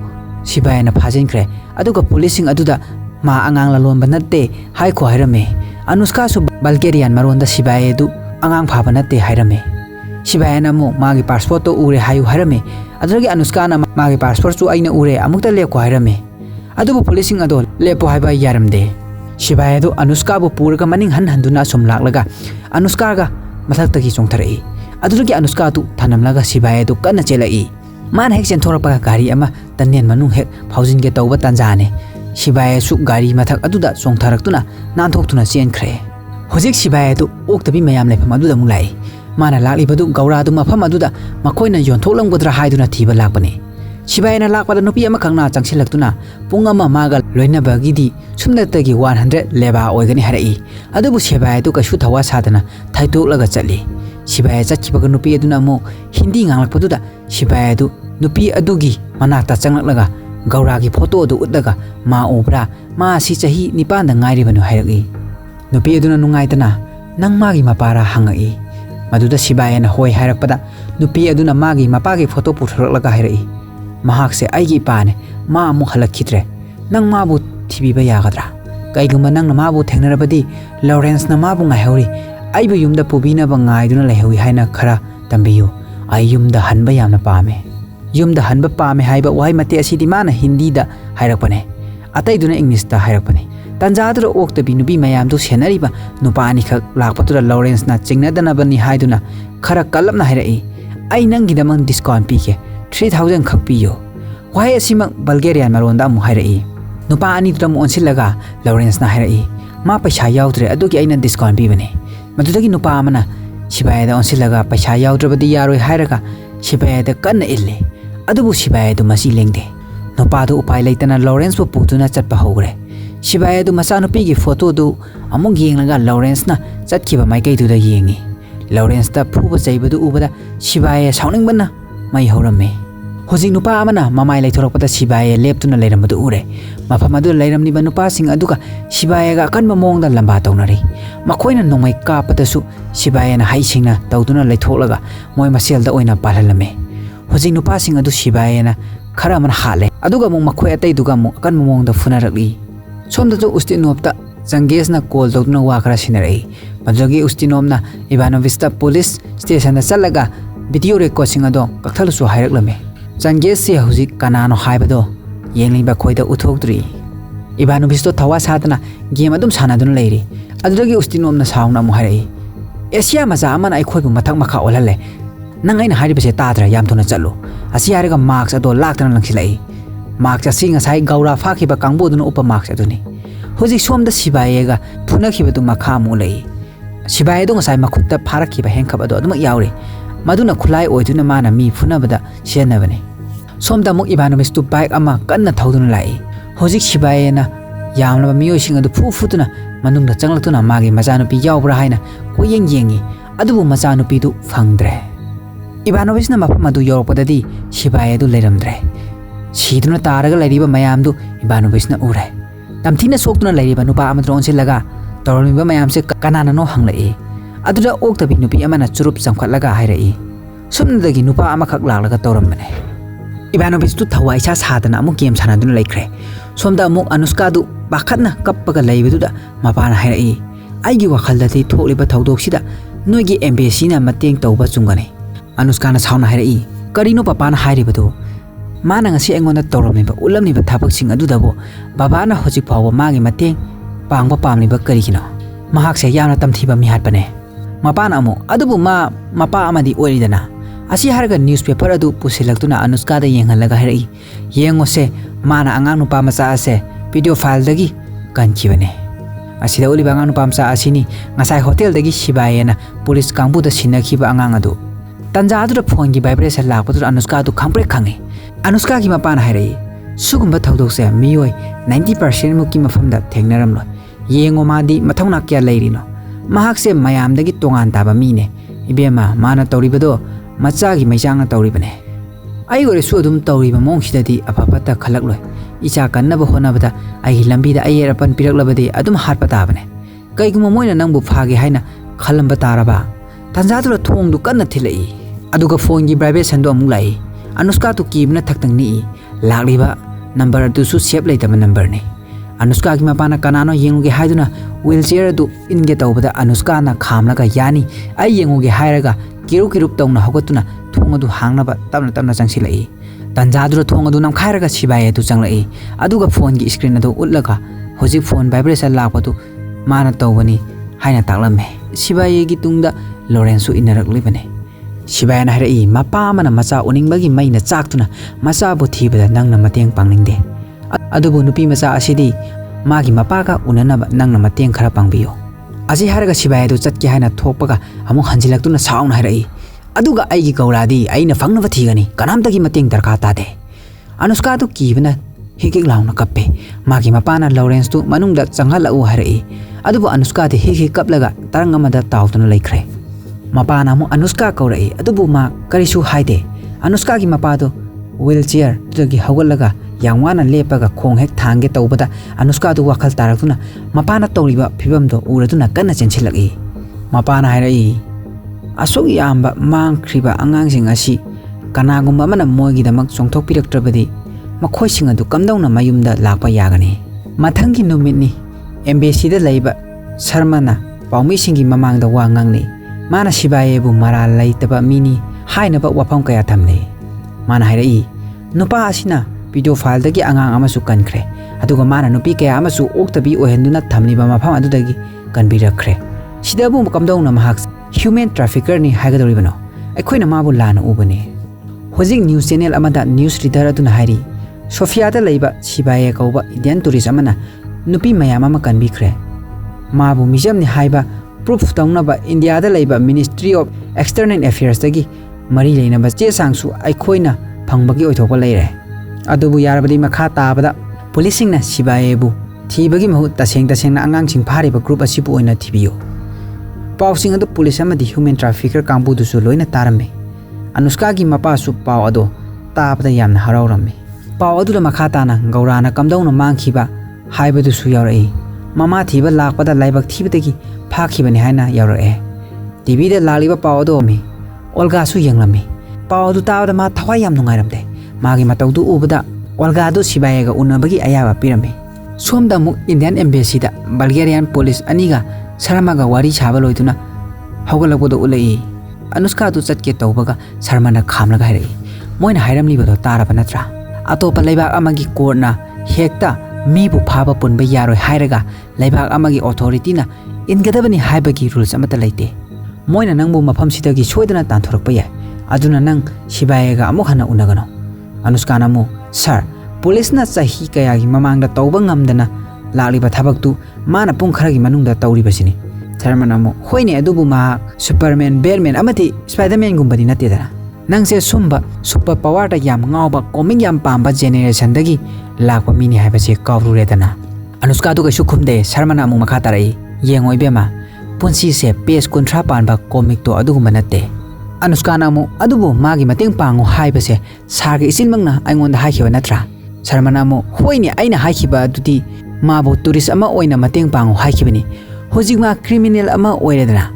Shivaay na phajinkre aduga police sing aduda ma angang lalon banatte hai ko hairame Anushka su Bulgarian maronda Shivaay du angang phaba natte hairame Shivaay na mu magi passport to ure hayu hairame aduragi Anushka na magi passport chu aina ure amukta le ko hairame adubu police sing ado lepo haiba yaramde Shivaay du Anushka bu purga maning handuna sum laklaga Anushka ga mathak chongtharai aduragi Anushka tu thanamlaga Shivaay du kana chelai man hek chen thorapa gari ama tanen manung hek phaujin ge tawba tanjane Shivaay su gari mathak aduda chongtharaktuna nanthokthuna chen khre hojik Shivaay du oktabi mayam lepham aduda mulai mana lakli badu Gaura du mafam aduda makoina yonthoklanggodra haiduna thiba lakpane Shivaay na lakpada nupi ama khangna changsilaktuna pungama maga loina bagidi sumnatagi 100 leba oigani harai adubu Shivaay du kashu thawa sadana thaitolaga chali Shivaay chakhibaga nupi aduna mo Hindi nganglakpaduda Shivaay du nupi adugi manakta changlaklaga Gaura gi photo du utdaga ma obra ma si chahi nipan da ngairibanu hairagi nupi aduna nungaitana nang magi mapara hangai maduda Shivaay na hoi hairakpada nupi aduna magi mapagi photo puthraklaga hairai mahak se aigi pane ma amu halakhitre nang mabu thibiba yagadra kaiguma nang mabu thengnarabadi Lawrence na mabu ngaihauri aibu yumda pubina ba ngaiduna lehawi haina khara tambiyu ai yumda hanba yamna pame yumda hanba pame haiba wai mate asidi mana Hindi da hairakpane ataiduna English da hairakpane tanjadura okta binubi mayam du senariba nupani khak lakpatura Lawrence na chingnadana bani haiduna khara kalapna hairai ai nangidamang discount pike 3000 khak piyo wai asimang Bulgarian maronda mu hairai nupa ani dram onsilaga Lawrence na hairai ma paisa yaudre adugi aina discount pibane madudagi nupa amana Shivaay da onsilaga paisa yaudrebadi yaroi hairaga Shivaay da kanna ille adubu Shivaay du masi lengde nupa du upai leitana Lawrence bu putuna chatpa hogre Shivaay du masa nupi gi photo du amung yenglaga Lawrence na chatkhiba maikai du da yengi Lawrence da phuba chaibadu ubada Shivaay sauningbanna mai horamme hojing nupa amana mamai leithorakpada Shivaay leptuna leiramadu ure mafamadu leiramni ba nupa sing aduga Shivaay ga kanma mongda lamba tawnari makoina nongmai kapadasu Shivaay na haisingna tawduna leitholaga moi maselda oina palalame hojing nupa sing adu Shivaay na khara man hale aduga mong makhoi atai duga mong kanma mongda funarakli somda jo ustinopta Zanges na call tawduna wa khara sinarai madagi ustinomna Ivanovista police station da chalaga video recording ado kakthalusu hairaklame Zanges se hujik kanano haibado yengliba khoida uthokdri Ivanovisto thawa sadana game adum sanaduna leiri adudagi ustinomna sauna mu harai Asia maza amana aikhoibu mathak makha olhale nangaina haribase tadra yamthona challu asi hariga marks ado laktana langsilai marks asinga sai Gaura fakhiba kangboduna upa marks aduni hujik somda Shivaay ga phunakhibadu makha mu lei Shivaay do ngasai makhutta pharakhiba hengkhab ado aduma yaure maduna khulai oiduna mana mi phunabada senabane somda muk Ivanovis tu bike ama kanna thauduna lai hojik Shivaay na yamlaba miyoi adu futuna manungda changlaktuna magi machanupi yaubra haina koyeng yengi adubu machanupi du phangdre Ivanovis na mafam adu yorokpadadi Shivaay du leiramdre siduna taraga leiriba mayam du Ivanovis na ure tamthina soktuna leiriba nupa amadron silaga tormiba mayam se kanana no hanglai aduda oktabi nupi amana churup chamkhatlaga hairai sumnadagi nupa amakhak laklaga torammane Ibanobis tu thawai sa sadana amuk game sanaduna laikre somda amuk Anushka du bakhatna kappaga leibeduda mapana hairai aigi wakaldati thokliba thawdoksida noigi embassy na mateng tawba chungani Anushka na sauna hairai karino papana hairibadu mana ngasi engonda tawramniba ulamniba thabaksing adudabo babana hojik phawa magi mateng pangba pamniba karikino mahakse yamna tamthiba mihatpane mapana amu adubu mapa amadi oiridana asi harga newspaper adu pusilaktuna Anushka da yenghalaga hairai yengose mana angang nupa macha ase video file dagi kanchibane asida uli bangang nupa macha asini ngasai hotel dagi Shivaay na police kangbu da sinakhiba angang adu tanja adu phone gi vibration lakpatu Anushka du khangpre khangi Anushka gi mapana hairai sugumba thaudokse miyoi 90% muki mafamda thengnaramlo yengo madi mathongna kya leirino mahakse mayam dagi tongan taba mine ibema mana tawribado macha gi maijang na tawribane ai gore su adum tawriba mong sidadi apapata khalakloi icha kannaba honabada ai lambida ai erapan piraklabadi adum harpa tabane kaiguma moina nangbu phage haina khalamba taraba tanjadura thong du kanna thilai aduga phone gi vibration do amulai Anushka tu kibna thaktang ni lakliba number tu su save laitaba number ne Anushka gi mapana kanano yenguge haiduna wheelchair du inge tawbada Anushka na khamlaga yani ai yenguge hairaga kirup tawna hogotuna thong adu hangnaba tamna changsilai tanjadura thong adu nam khairaga Shivaay tu changlai aduga phone gi screen adu utlaga hoji phone vibration lakpatu mana tawbani haina taklamme Shivaay gi tungda Lawrence inaraklibane Shivaay na harai mapa mana macha uningbagi maina chaktuna macha bu thibada nangna mateng pangningde adubu nupi macha asidi magi mapa ka unanaba nangna mateng khara pangbiyo asi haraga Shivaay du chatki haina thokpaga amu hanjilaktuna saungna harai aduga aigi Gaura di aina fangnaba thigani kanamtagi mateng darka tade Anushka du kibna hikik launa kappe magi mapana Lawrence tu manungda changhala u harai adubu Anushka de hikik kaplaga tarangamada tawtuna laikre mapana mu Anushka kaurai adubu ma karisu haide Anushka gi mapado wheelchair tugi hawalaga yangwana lepaga khong hek thangge tawbada Anushka du wakhal tarakuna mapana tawliba phibamdo uraduna kanna chenchilagi mapana hairai asuk yamba mangkhriba angangsing asi kanagumba mana moigi damak chongthok piraktrabadi makhoi adu kamdawna mayumda lakpa yagani mathangi numitni embassy da leiba Sharmana paumi singi mamangda wangangni mana Shivaay bu maral laitaba mini hainaba wafam kaya thamne mana hairai nupa asina video file dagi angang amasu kankre aduga mana nupi kaya amasu oktabi ohenduna thamniba mafam adudagi kanbirakre sidabu kamdawna mahak human trafficker ni haigadoribano aikhoina mabu lana ubane hojik news channel amada news reader aduna hairi Sofia da leiba Shivaay kauba Indian tourist amana nupi mayam ama kanbikre mabu mijamni haiba proof taunaba India da leiba Ministry of External Affairs dagi mari leinaba che sangsu aikhoina phangbagi oithokpa leire adubu yarabadi makha tabada policing na Shivaay bu thibagi mahu tasengna angangsing phariba group asibu oina thibiyo pausing adu police amadi human trafficker kangbu du su loina tarame Anushka gi mapa su paw ado tabada yamna harawrame paw adu la makha tana Gaura na kamdawna mangkhiba haibadu su yaurai mama thiba lakpada laibak thibadagi phakibani haina yaurae TV da laliba paw do mi Olga su yenglami paw du tawda ma thawai yam nungairamde magi matawdu ubada Olga du Shivaay ga unabagi ayaba pirame somda mu Indian embassy da Bulgarian police aniga Sarmaga wari chaba loituna hawgalakbodo ulai Anushka du chatke tawbaga Sharmana khamlaga hairai moina hairamli bodo taraba natra atopa leibak amagi courtna hekta mibu phaba punba yaroi hairaga leibak amagi authority na ingadabani haibagi rules amata laite moina nangbu mafam sidagi soidana tanthorokpa ya aduna nang Shivaay ga amuk hana unagano Anushka namu sir police na chahi kayagi mamangda tawba ngamdana lakliba thabaktu mana pung kharagi manungda tawribasini Sharmana mu hoine adubu ma Superman Batman amati Spiderman gumbadi natedana nangse sumba super power ta yam ngawba comic yam pamba generation dagi lakpa mini haibase kawruredana Anushka du kaisu khumde Sharmana mu makha tarai yengoi bema punsi se page kontra panba comic to adugumba natte Anushka namu adubu magi mateng pangu haibase sarge isilmangna aingonda haikhiba natra Sharmana mu hoine aina haikhiba adudi mabu tourist ama oina mateng pangu haikibani hojikma criminal ama oiredana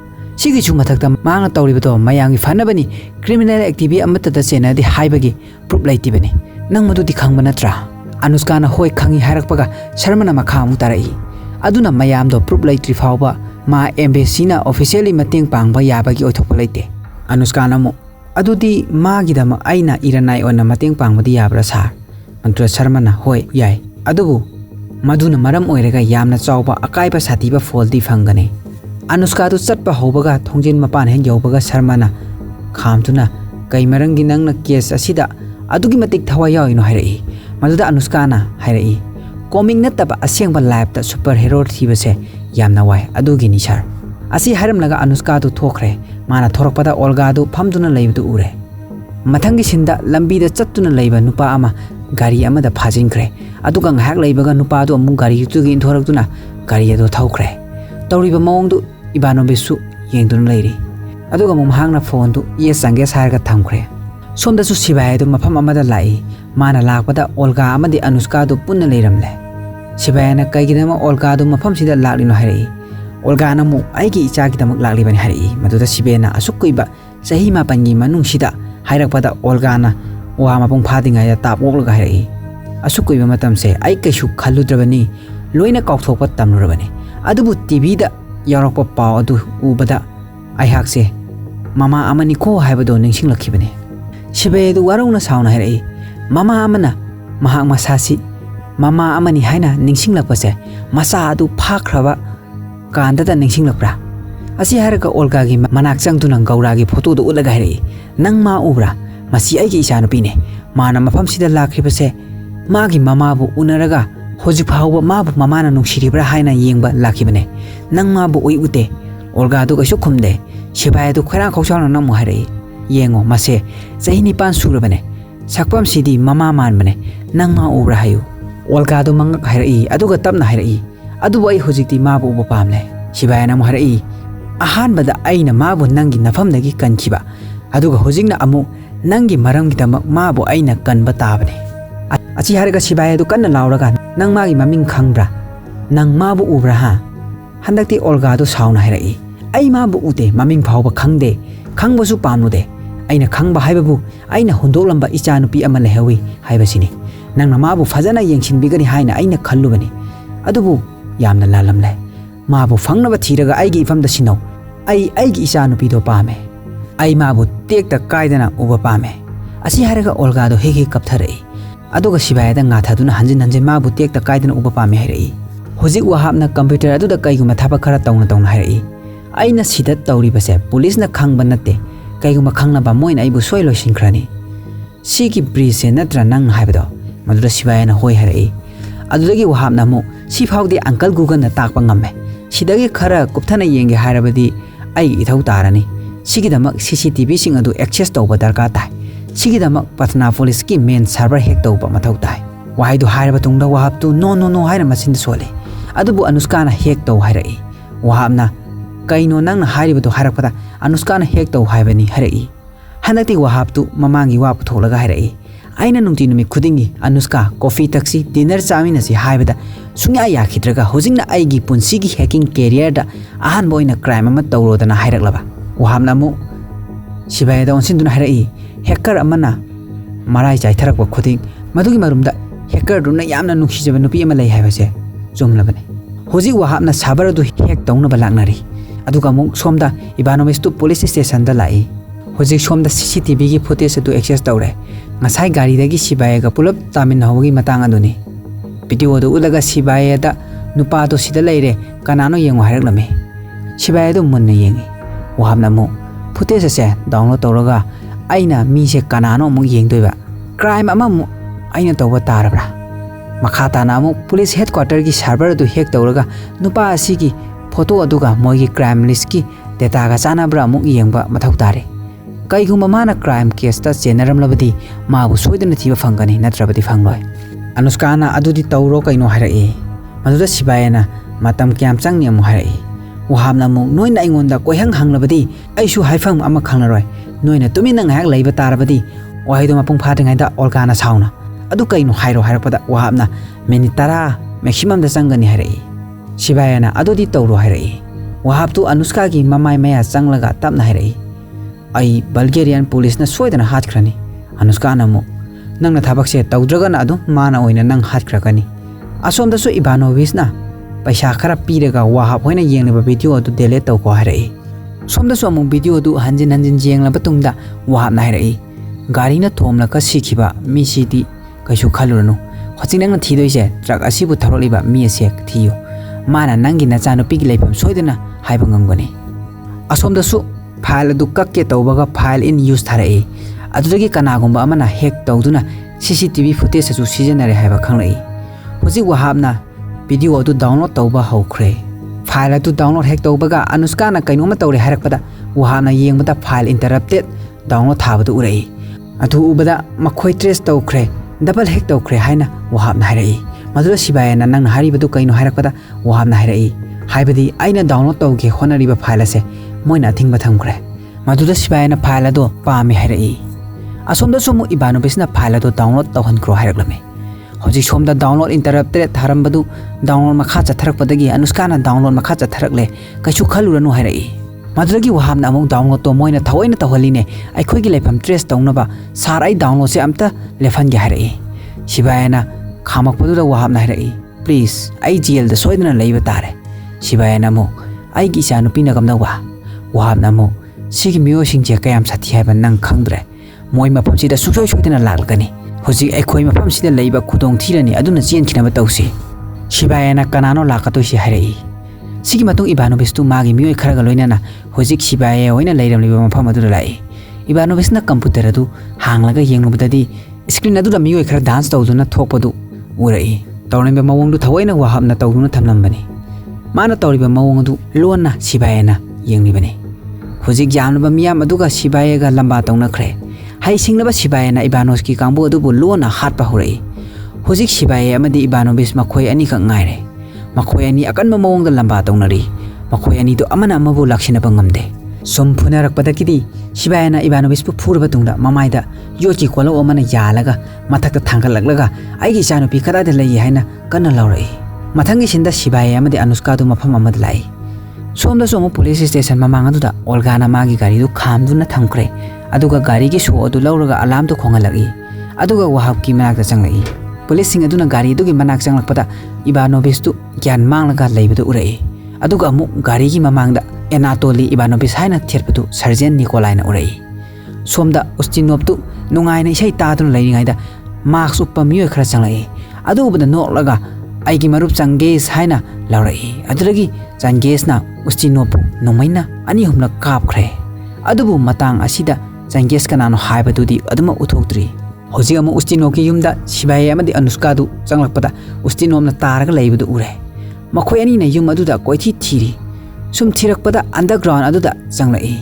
Sigichu mathakta manga tawribato mayangi fanabani criminal activity amatada chenadi haibagi proof laitibani nang madudi khangba natra Anushka na hoi khangi hairakpaga Sharmana makha amu tarai aduna mayamdo proof laitri fawba ma embassy na officially mateng pangba yabagi oithokpa laite Anushka na mo adudi magidama aina iranai ona mateng pangmadi yabra sar mantra Sharmana hoi yai adubu maduna maram oirega yamna chawba akaiba satiba foldi phangane Anushka tu chatpa hobaga thongjin mapan hen yobaga Sharmana khamtuna kai marangi nangna case asida adugi matik thawa yaino hairai maduda Anushka na hairai comic nataba asengba live ta superhero thibase yamna wai adugi ni sar asi haramlaga Anushka tu thokre mana thorakpada Olga du phamduna leibdu ure mathangi sinda lambi da chattuna leiba nupa ama gari amada phajinkre aduga ngahak leibaga nupa du amu gari tugi inthoraktuna gari ado thaukhre tawriba mawngdu ibano besu yengdun leiri aduga mumhangna phone du ye sange sarga thamkhre somda su Shivaay du mafam amada lai mana lakpada Olga amadi Anushka du punna leiramle Shivaay na kaigidama Olga du mafam sida laklino hairi Olga na mu aigi icha kidamak lakli bani hairi maduda Shivaay na asukkuiba sahi mapangi manung sida hairakpada Olga na wa mapung phadinga ya tap okloga hairi asukkuiba matamse ai kaisu khalludrabani loina kaukthokpa tamnurabani adubu TV da yarakpa paw adu ubada aihakse mama amani ko haibado ningsinglakibani Shivaay du warungna sauna hairi mama amana mahak masasi mama amani haina ningsinglakpase masa adu phakhraba kandada ningsinglakpra asi haraka Olga gi manak changtuna Gaura gi photo du ulaga hairi nangma ubra masi aigi isanupine mana mafam sida lakribase magi mama bu unaraga hojik phawba mabu mamana nungsiribra haina yengba lakibane nangma bu ui ute Olga du kaisu khumde Shivaay du khara khawsana namu hairi yengo mase chahini pan surabane sakpam sidi mama manbane nangma ubra hayu Olga du mangak hairi aduga tapna hairi adu ai hojikti mabu uba pamle Shivaay na mu hairi ahan bada aina mabu nangi nafamdagi kanchiba aduga hojikna amu nangi maramgidama mabu aina kanba tabane achi harga Shivaay du kanna lauraga nang magi maming khangbra nang mabu ubra ha handakti Olga du sauna hairi ai mabu ute maming phawba khangde khangbasu pamnude aina khangba haibabu aina hundolamba icha nupi ama lehawi haibasini nangna mabu fajana yengsinbigani haina aina khallubani adubu yamna lalamle mabu fangnaba thiraga aigi ifamda sinau aigi icha nupi do pame ai mabu tekta kaidana uba pame asi haraga Olga do hege kaptharai aduga Shivaay da ngathaduna hanjin mabu tekta kaidana uba pame hairai hojik Wahabna computer aduda kaiguma thapa khara tawna hairai aina sida tawribase police na khangba natte kaiguma khangnaba moina aibu soi loisinkrani sigi bridge natra nang haibado maduda Shivaay na hoi harai adudagi Wahabna mu si phawdi uncle Google na takpa ngamme sidagi khara kupthana yenge harabadi ai ithau tarani sigidamak CCTV sing adu access tawba darka tai sigidamak Patna police ki main server hack tawba mathau tai wai du haraba tungda Wahab tu no haira machine sole adubu Anushka na hack taw hairai Wahabna kaino nangna haribadu harakpada Anushka na hack taw haibani harai hanakti Wahab tu mamangi wa putholaga harai aina nungti numi khudingi Anushka coffee taxi dinner chamina si haibada sungya yakhidraga hojingna aigi punsigi hacking career da ahan boina crime ama tawrodana hairaklaba Wahabna mu Shivaay da onsinduna harai hacker amana marai chai tharakwa khuding madugi marumda hacker duna yamna nuksijaba nupi ama lai haibase jumlabane hojik Wahabna sabar du hack tawna balaknari aduga mu somda ibanomestu police station da lai hojik somda CCTV gi footage du access tawre ngasai gari dagi Shivaay ga pulap tamin hawgi matang aduni video do ulaga Shivaay da nupa do sida leire kanano yengo hairaklame Shivaay do munna yengi Wahabna mu footage se download tawraga aina mi se kanano mu yengdoiba crime ama mu aina tawba tarabra makhata na mu police headquarter gi server du hack tawraga nupa asigi photo aduga moigi crime list ki data ga chanabra mu yengba mathau tare kaiguma mana crime case ta chenaramlabadi mabu soidana thiba phangani natrabadi phangloi Anushka na adudi tawro kaino harai maduda Shivaay na matam kyam changni amu harai Wahabna mu noina ingonda koihang hanglabadi aisu haifam ama khanglaroi noina tumina ngahak leiba tarabadi wahaido mapung phadingai da Olga na sauna adu kaino hairapada Wahabna minute 10 maximum da changani harai Shivaay na adudi tawro harai Wahab tu Anushka ki mamai maya changlaga tapna hairei ai Bulgarian police na soidana hatkrani Anushka na mo nang na thabak se tawdraga na adu mana oina nang hatkrakani asomda so Ivanovich na paisa khara piraga Wahab hoina yengleba video adu delete taw ko hairei somda so amung video adu hanjin jengla batungda Wahab na hairei gari na thomla ka sikhiba mi sidi kaisu khaluranu hojing nang na thidoise truck asibu tharoliba mi ase thiyo mana nangi na chanu pigi leipam soidana haiba ngamgani asomda su file adu kakke tawbaga file in use tharai adudagi kanagumba amana hack tawduna CCTV footage asu sijanare haiba khanglai hoji Wahab na video adu download tawba haukhre file adu download hack tawbaga Anushka na kainoma tawre harakpada Wahab na yengbada file interrupted download thabadu urai adu ubada makhoi trace tawkhre double hack tawkhre haina Wahab na harai madura Shivaay na nang haribadu kaino harakpada Wahab na harai haibadi aina download tawge honariba file ase moina thingba thamkhre madura Shivaay na file ado pami harai asomda somu Ivanovich na file ado download tawhankro haraklame hoji somda download interrupted tharambadu download makha chatharakpadagi Anushka na download makha chatharakle kaisu khaluranu harai maduragi Wahab na among download to moina thawaina tawhaline aikhoi gi lepham trace tawnaba sar ai download se amta lefan gi harai Shivaay na khamakpadu da Wahab na harai please ai jail da soidana leiba tare Shivaay na mo ai gi sa nupi na gamna wa Wahab na mo sigi myo singje kayam sathi haiba nang khangdre moi mapam si da suksoi soidana lalgani hoji aikhoi mapam si da leiba khudong thirani aduna chen khina ba tawsi Shivaay na kanano lakatoi si harai sigi matung Ivanovich tu magi myo kharaga loina na hoji Shivaay oina leiram liba mapam adu lai Ivanovich na computer adu hanglaga yenglubadadi screen adu da myo khara dance tawduna thokpadu urai tawremba mawong du thawaina Wahab na tawduna thamlambani mana tawriba mawong adu lonna Shivaay na yenglibani hoji gyamnaba miyam aduga Shivaay ga lamba tawna khre hai singnaba Shivaay na Ivanovich ki kangbu adu bu lonna hatpa hurai hoji Shivaay amadi Ivanovich makhoi ani ka ngaire makhoi ani akanma mawong da lamba tawnari makhoi ani do amana amabu lakshina bangamde som phunarakpada kidi Shivaay na Ivanovich pu phurba tungda mamaida yochi kwalo amana yalaga mathakta thangalaklaga aigi chanupi khada de lei haina kana laurai mathangi sinda Shivaay amadi Anushka du mafam amad lai somda somo police station mamang adu da Olga na magi gari du khamduna thamkre aduga gari gi so adu lauraga alarm tu khongalagi aduga Wahab ki manak da changlai police sing aduna gari du gi manak changlakpada Ivanovich tu gyan manglaga leibudu urai aduga amu gari gi mamang da Anatoly Ivanovich haina therpadu Surgeant Nikolai na urai somda Ustinov tu nungai na isai tadun leiringai da marks uppa myo khara changlai adu bada noklaga aigi marup changes haina laurai aduragi changes na Ustinov nomaina ani humna kapkhre adubu matang asida changes kanano haibadu di aduma uthoktri hoji amu Ustinov ki yumda Shivaay amadi Anushka du changlakpada Ustinov na taraga leibudu ure makhoi ani na yum aduda koithi thiri sum thirakpada underground aduda changlai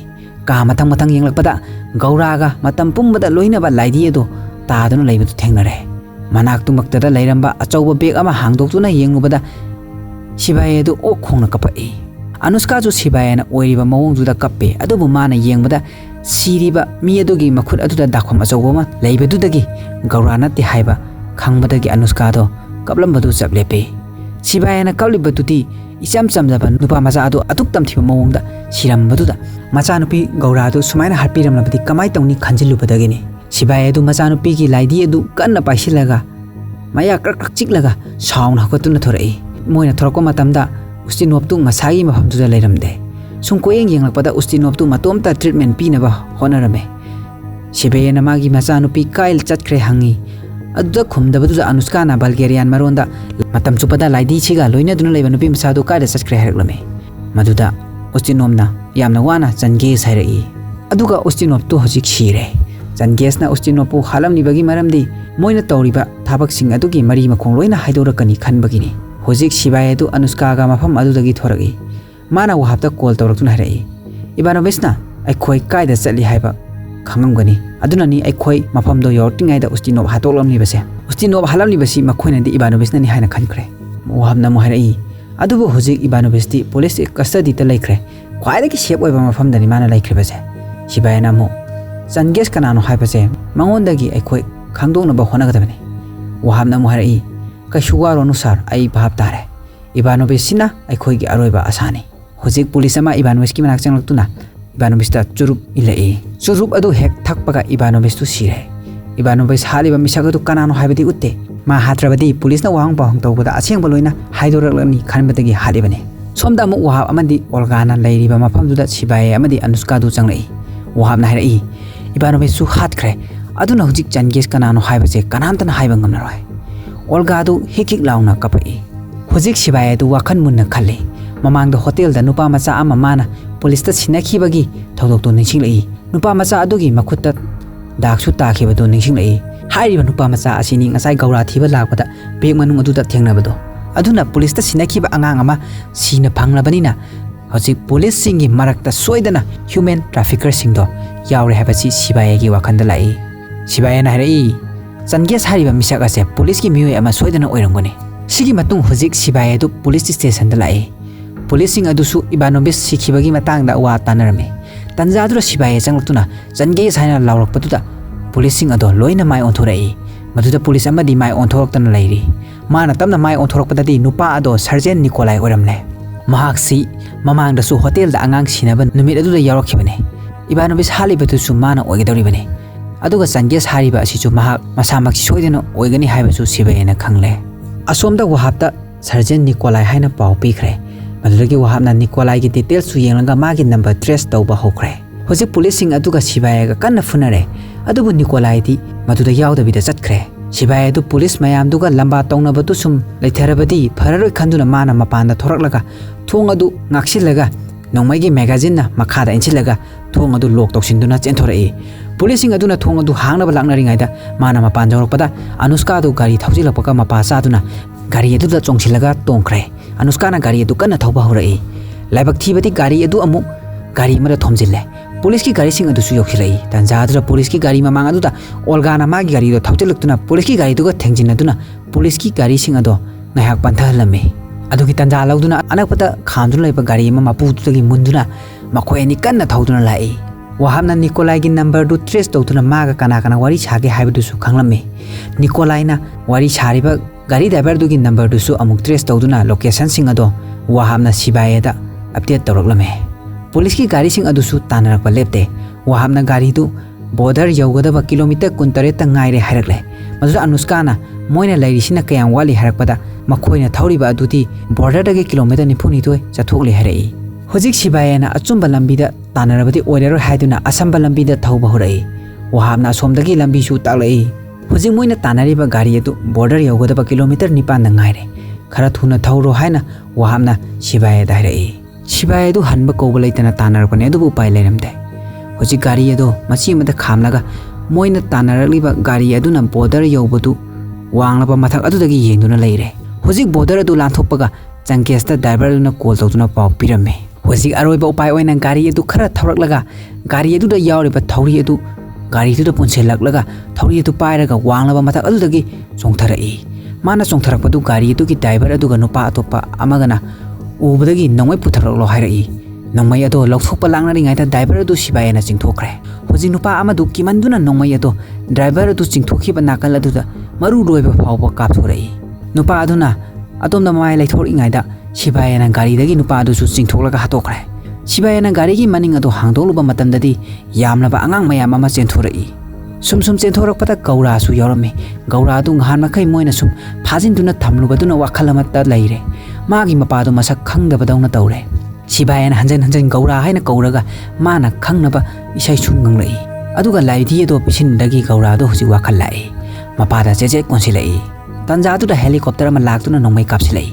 ka mathang yenglakpada Gaura ga matam pumbada loina ba laidi edo taduna leibudu thengnare manak tumaktada leiramba achauba bag ama hangdoktuna yenglubada Shivaay edu o khongna kapai Anushka ju Shivaay na oiriba mawong juda kappe adubu mana yengbada siriba mi adugi makhut aduda dakhom achauba leibadudagi Gaura na ti haiba khangbadagi Anushka do kablambadu chaplepe Shivaay na kablibadudi isam chamjaba nupa macha adu atuk tamthiba mawongda sirambaduda macha nupi Gaura adu sumaina harpiramlabadi kamai tawni khanjilubadagini Shivaay adu macha nupi ki laidi adu kanna paisilaga maya krak chiklaga sound hakotuna thorai moina thorko matamda Ustinov tu ngasai mafamduda leiramde sungkoyeng yenglakpada Ustinov tu matomta treatment pinaba honarame Shivaay na magi macha nupi kail chatkhre hangi aduda khumdabaduda Anushka na Bulgarian maronda matam chupada laidi chiga loina duna leiba nupi masa du kaida chachkhre haraklame maduda Ustinov na yamna wana changes hairai aduga Ustinov tu hojik sire changes na Ustinov pu halamni bagi maramdi moina tawriba thabak sing adugi mari makhong loina haidorakani khanbagini hojik Shivaay adu Anushka ga mafam adudagi thoragi mana Wahab ta call tawraktuna harai Ivanovich na aikhoi kaida chali haiba khangamgani aduna ni aikhoi mafam do yortingai da Ustinov hatolomni base Ustinov halamni basi makhoina di Ivanovich na ni haina khankhre Wahab na mo harai adubu hojik Ivanovich ti police custody ta laikhre khwaida ki shape oiba mafam dani mana laikhre base Shivaay na mo changes kanano haibase mangondagi aikhoi khangdongna ba honagadabani Wahab na mo harai ka shuwaro anusar ai bhab tare Ivanovich sina aikhoi gi aroiba asani Hojik pulis ama Ivanovich ki manak changlak Ivanovich ta churup ilai churup adu hek thakpaga Ivanovich tu sire Ivanovich haliba misaga tu kanano haibadi utte ma hatrabadi pulis na wang pahong tawbada aseng baloina haidoraklani khanbadagi halibane somda amu Wahab amadi Olga na leiriba mafamduda Shivaay amadi Anushka du changlai Wahab na harai Ivanovich su hatkre aduna hojik changes kanano haibase kanamtana haiba ngamnaroi Olga du hikik launa kapai hojik Shivaay du wakhan munna khalle mamangda hotel da nupa macha ama mana police ta sinakhibagi thodok to ningsinglai nupa macha adugi makhutta daksu takhibadu ningsinglai hairiba nupa macha asini ngasai Gaura thiba lakpada beg manung aduda thengnabado aduna police ta sinakhiba angang ama sina phanglabanina hojik police singi marakta soidana human trafficker singdo yaure habasi Shivaay gi wakhanda lai Shivaay na harai changes hariba misak ase police ki mioi ama soidana oirangone sigi matung hojik Shivaay du police station da lai police sing adusu Ivanovich sikhibagi matangda wa tanarame tanjadura Shivaay changlutuna change saina lawrakpaduda police sing ado loina mai onthorai maduda police amadi mai onthoraktana lairi mana tamna mai onthorakpadadi nupa ado Surgeant Nikolai oramle mahaksi mamangda su hotel da angang sinaban numit aduda yawrakhibane Ivanovich halibatu su mana oigedoribane aduga changes hariba asichu mahak masamak soidena oigani haibasu Shivaay na khangle asomda Wahabta Surgeant Nikolai haina pau pikre maduragi Wahabna Nikolai gi details su yenglanga magi number trace tawba hokre hojik police sing aduga Shivaay ga kanna funare adubu Nikolai di maduda yawdabida chatkre Shivaay adu police mayam duga lamba tongna batu sum leitharabadi phararoi khanduna mana mapanda thoraklaga thong adu ngaksilaga nongmai gi magazine na makhada enchilaga thong adu lok toksinduna chenthorei police sing aduna thong adu hangna balaknari ngaida mana mapan jorokpada Anushka adu gari thaujilapaka mapa saduna gari adu da chongsilaga tongkre Anushka na gari adu kana thauba horai laibak thibati gari adu amu gari mara thomjille police ki gari sing adu su yokhilai tanjadra police ki gari mamang adu da Olga na magi gari do thaujilaktuna police ki gari du ga thengjinaduna police ki gari sing adu ngaiak panthalame adu ki tanja lauduna anakpata khamduna laiba gari ma mapu tudagi munduna makhoi ani kanna thauduna lai Wahabna Nikolai gi number du trace tawtuna maga kana wari chage haibadu su khanglamme Nikolai na wari chariba gari driver du gi number du su amuk trace tawduna location sing ado Wahabna Shivaay da update tawraklame police ki gari sing adu su tanarakpa lepte Wahabna gari du border yaugadaba kilometer 13 ta ngaire hairakle madu Anushka na moina lairisina kayam wali harakpada makhoina thauliba adudi border dagi kilometer 92 chathokle harai hojik Shivaay na achumba lambida tanarabadi oirero haiduna asamba lambida thauba horai Wahabna asomdagi lambi su taklai hojik moina tanariba gari adu border yaugadaba kilometer 9 na ngaire khara thuna thauro haina Wahabna Shivaay da harai Shivaay adu hanba koba leitana tanarapane adu upai leiramde hojik gari adu machi amada khamlaga moina tanaraliba gari aduna border yaubadu wanglaba mathak adudagi yengduna leire hojik border adu lanthokpaga changkesta driver na call tawduna pau pirame hojik aroiba upai oina gari adu khara thawraklaga gari adu da yawriba thauri adu gari adu da punchelaklaga thauri adu pairaga wanglaba mathak adudagi chongtharai mana chongtharakpadu gari adu ki driver adu ga nupa atopa amagana ubadagi nongmai putharaklo hairai nongmai ado lokthokpa langnari ngaita driver adu Shivaay na chingthokre hojik nupa amadu kimanduna nongmai ado driver adu chingthokhiba nakal adu da maru roiba phawba kapthorai nupa aduna adomda mai laithor ingaida Shivaay na gari dagi nupa adu su chingthoklaga hatokre Shivaay na gari gi maning adu hangdoluba matamdadi yamlaba angang mayam ama chenthorei sum chenthorapata Gaura su yorame Gaura adu ngahan makai moina sum phajinduna thamlubaduna wakhalamata laire magi mapadu masak khangdabadawna tawre Shivaay na hanjan Gaura haina kauraga mana khangnaba isai chunganglai aduga laidi ado pisindagi Gaura adu hoji wakhallai mapada jeje konsilai tanjadu da helicopter ma laktuna nongmai kapsilai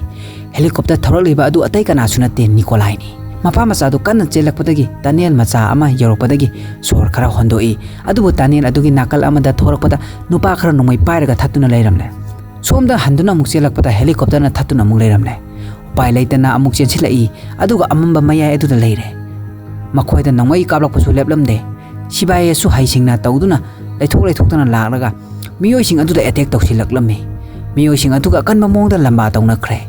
helicopter thoraliba adu atai kana sunate Nikolai ni mapa macha adu kanna chelakpadagi tunnel macha ama yoroppadagi sor khara hondoi adubu tunnel adugi nakal amada thorakpada nupa khara nongmai pairaga thatuna leiramle somda handuna muk chelakpada helicopter na thatuna muk leiramle pai leitana amuk chensilai aduga amamba mayai aduda leire makhoida nongmai kablakpasu leplamde Shivaay su haisingna tawduna leithoktana laklaga miyoising aduda attack tawsilaklamme miyoising aduga kanma mongda lamba tawna khre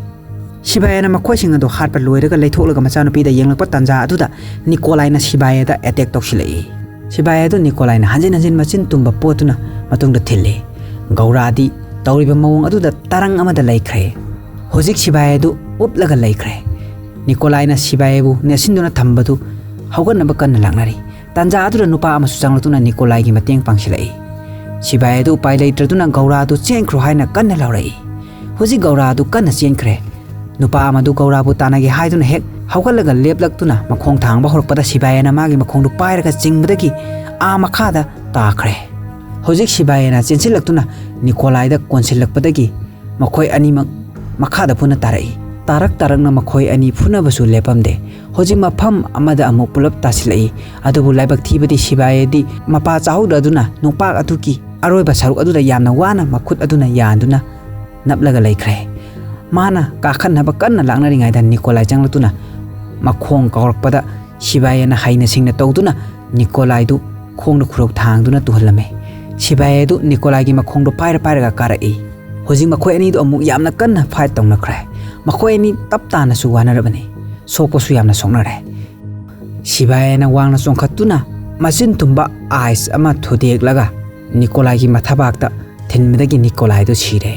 Shivaay na makhoising adu hatpa loiraga leitholaga machanupi da yenglakpa tanja aduda Nikolai na Shivaay da attack tawsilai Shivaay adu Nikolai na hanjin machin tumba potuna matungda thille Gaura di tawriba mawong aduda tarang amada laikhre hojik Shivaay adu uplaga laikhre Nikolai na Shivaay bu nesinduna thambadu hauganaba kanna langnari tanja adura nupa amasu changlutuna Nikolai gi mateng pangsilai Shivaay du upai leitraduna Gaura du chengkhro haina kanna laurai hoji Gaura du kanna chengkhre nupa amadu Gaura bu tanagi haiduna hek haugallaga leplaktuna makhong thangba horkpada Shivaay na magi makhong du pairaga chingbadagi a makhada takhre hojik Shivaay na chensilaktuna Nikolai da konsilakpadagi makhoi animak makhada phuna tarai tarak tarakna makhoi ani phuna basu lepamde hoji mafam amada amuk pulap tasilai adubu laibak thibadi Shivaay di mapa chahudra aduna nokpak atuki aroiba saruk aduda yamna wana makhut aduna yanduna naplaga laikre mana kakhanaba kanna langnaringai da Nikolai changlatuna makhong kawrakpada Shivaay na haina singna tawduna Nikolai du khongdu khurok thangduna tuhalame Shivaay du Nikolai gi makhongdu paira ga karai hoji makhoi ani du amuk yamna kanna fight tongna khre makhoi ani taptana su wanarabani sokposu yamna songnare Shivaay na wangna songkhatuna machin tumba ice ama thudek laga Nikolai gi mathabakta thinmidagi Nikolai du sire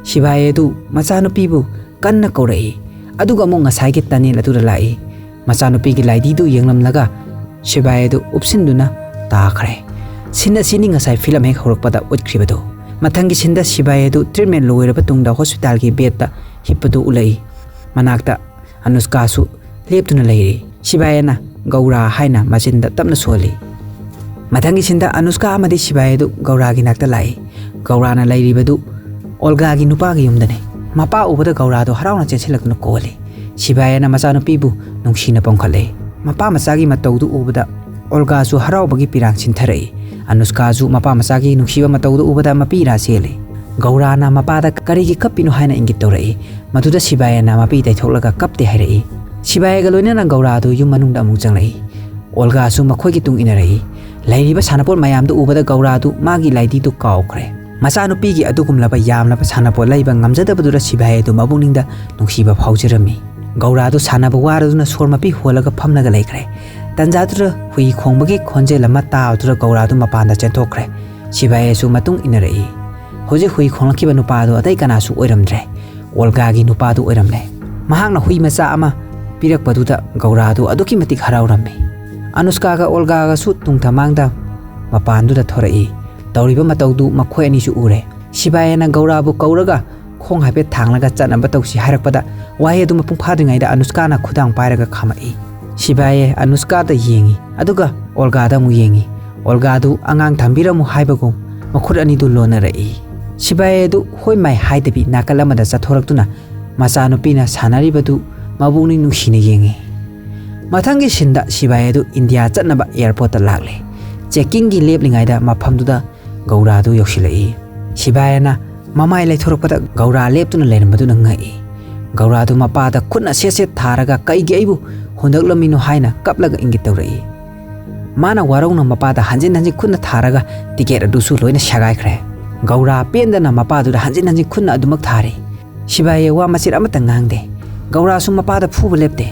Shivaay du machanupi bu kanna kaurai aduga mo ngasai gi tanil adura lai machanupi gi laidi du yenglam laga Shivaay du upsinduna takhre sinna sini ngasai film hek horokpada utkribado mathangi sinda Shivaay du treatment loiraba tungda hospital gi bed ta hipadu ulai manakta Anushka su leptuna leiri Shivaay na Gaura haina machinda tapna soli mathangi sinda Anushka amadi Shivaay du Gaura gi nakta lai Gaura na leiribadu Olga gi nupa gi yumdane mapa ubada Gaura du harauna chensilakna koli Shivaay na machanupi bu nungsina pongkhale mapa machagi mataudu ubada Olga su haraubagi pirang sintharai Anushka su mapa machagi nungsiba mataudu ubada mapira sele Gaura na mapada karigi kapinu haina ingit tawrai maduda Shivaay na mapi taitholaga kapte hairai Shivaay ga loina na Gaura du yum manungda amuk changlai Olga su makhoi gi tung inarai lairiba sanapol mayam du ubada Gaura du magi laidi du kawkhre machanupi gi adugumlaba yamlaba sanapol laiba ngamjadabadura Shivaay du mabungninda nungsiba phaujarami Gaura du sanaba waraduna sormapi holaga phamnaga laikre tanjadura hui khongbagi khonjel ama taudura Gaura du mapanda chenthokre Shivaay su matung inarai hoje hui khonlakiba nupa du atai kana su oiramdre Olga gi nupa du oiramle mahangna hui macha ama pirakpaduda Gaura du aduki matik harauramme Anushka ga Olga ga su tungthamangda mapanduda thorai tawriba mataudu makhoi ani su ure Shivaay na Gaura bu kauraga khong hape thanglaga chanaba tawsi harakpada wahe du mapung phadringai da Anushka na khudang pairaga khamai Shivaay Anushka da yengi aduga Olga da mu yengi Olga du angang thambiramu haibagum makhut ani du lonarai Shivaay du hoi mai haidabi nakalamada chathoraktuna machanupi na sanaribadu mabungni nungsina yengi mathangi sinda Shivaay du India chatnaba airport ta lakle checking gi leplingai da maphamduda Gaura du yoksilai Shivaay na mamai laithorakpada Gaura leptuna leirambadu ngai Gaura du mapada khutna sese tharaga kaigi aibu hondaklamino haina kaplaga ingit tawrai mana warauna mapada hanjin khutna tharaga ticket adusu loina shagai khre Gaura pendana mapadu hanjin khutna adumak thari Shivaay wa masir amata ngangde Gaura su mapada phuba lepte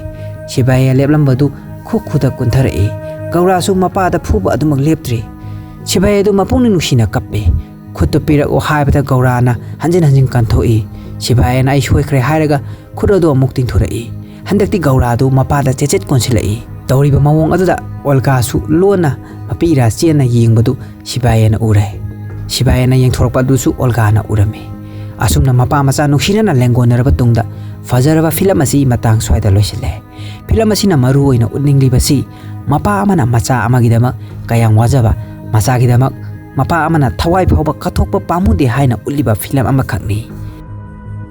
Shivaay leplambadu khukhuda kuntharai Gaura su mapada phuba adumak leptri Shivaay du mapungni nusina kappe khutto pirak o haibata Gaura na hanjin kanthoi Shivaay na ishoi khre hairaga khudodo amuk tingthurai handakti Gaura du mapada chechet konsilai tawriba mawong aduda Olga su lona mapira chena yengbadu Shivaay na ure Shivaay na yengthorakpa du su Olga na urame asumna mapa macha nuksina na lengonaraba tungda fajaraba film asi matang swaida loisile film asi na maru oina utninglibasi mapa amana macha amagidamak kayang wajaba Machagidamak mapa amana thawai phauba Kathokpa pamude haina uliba film ama khakni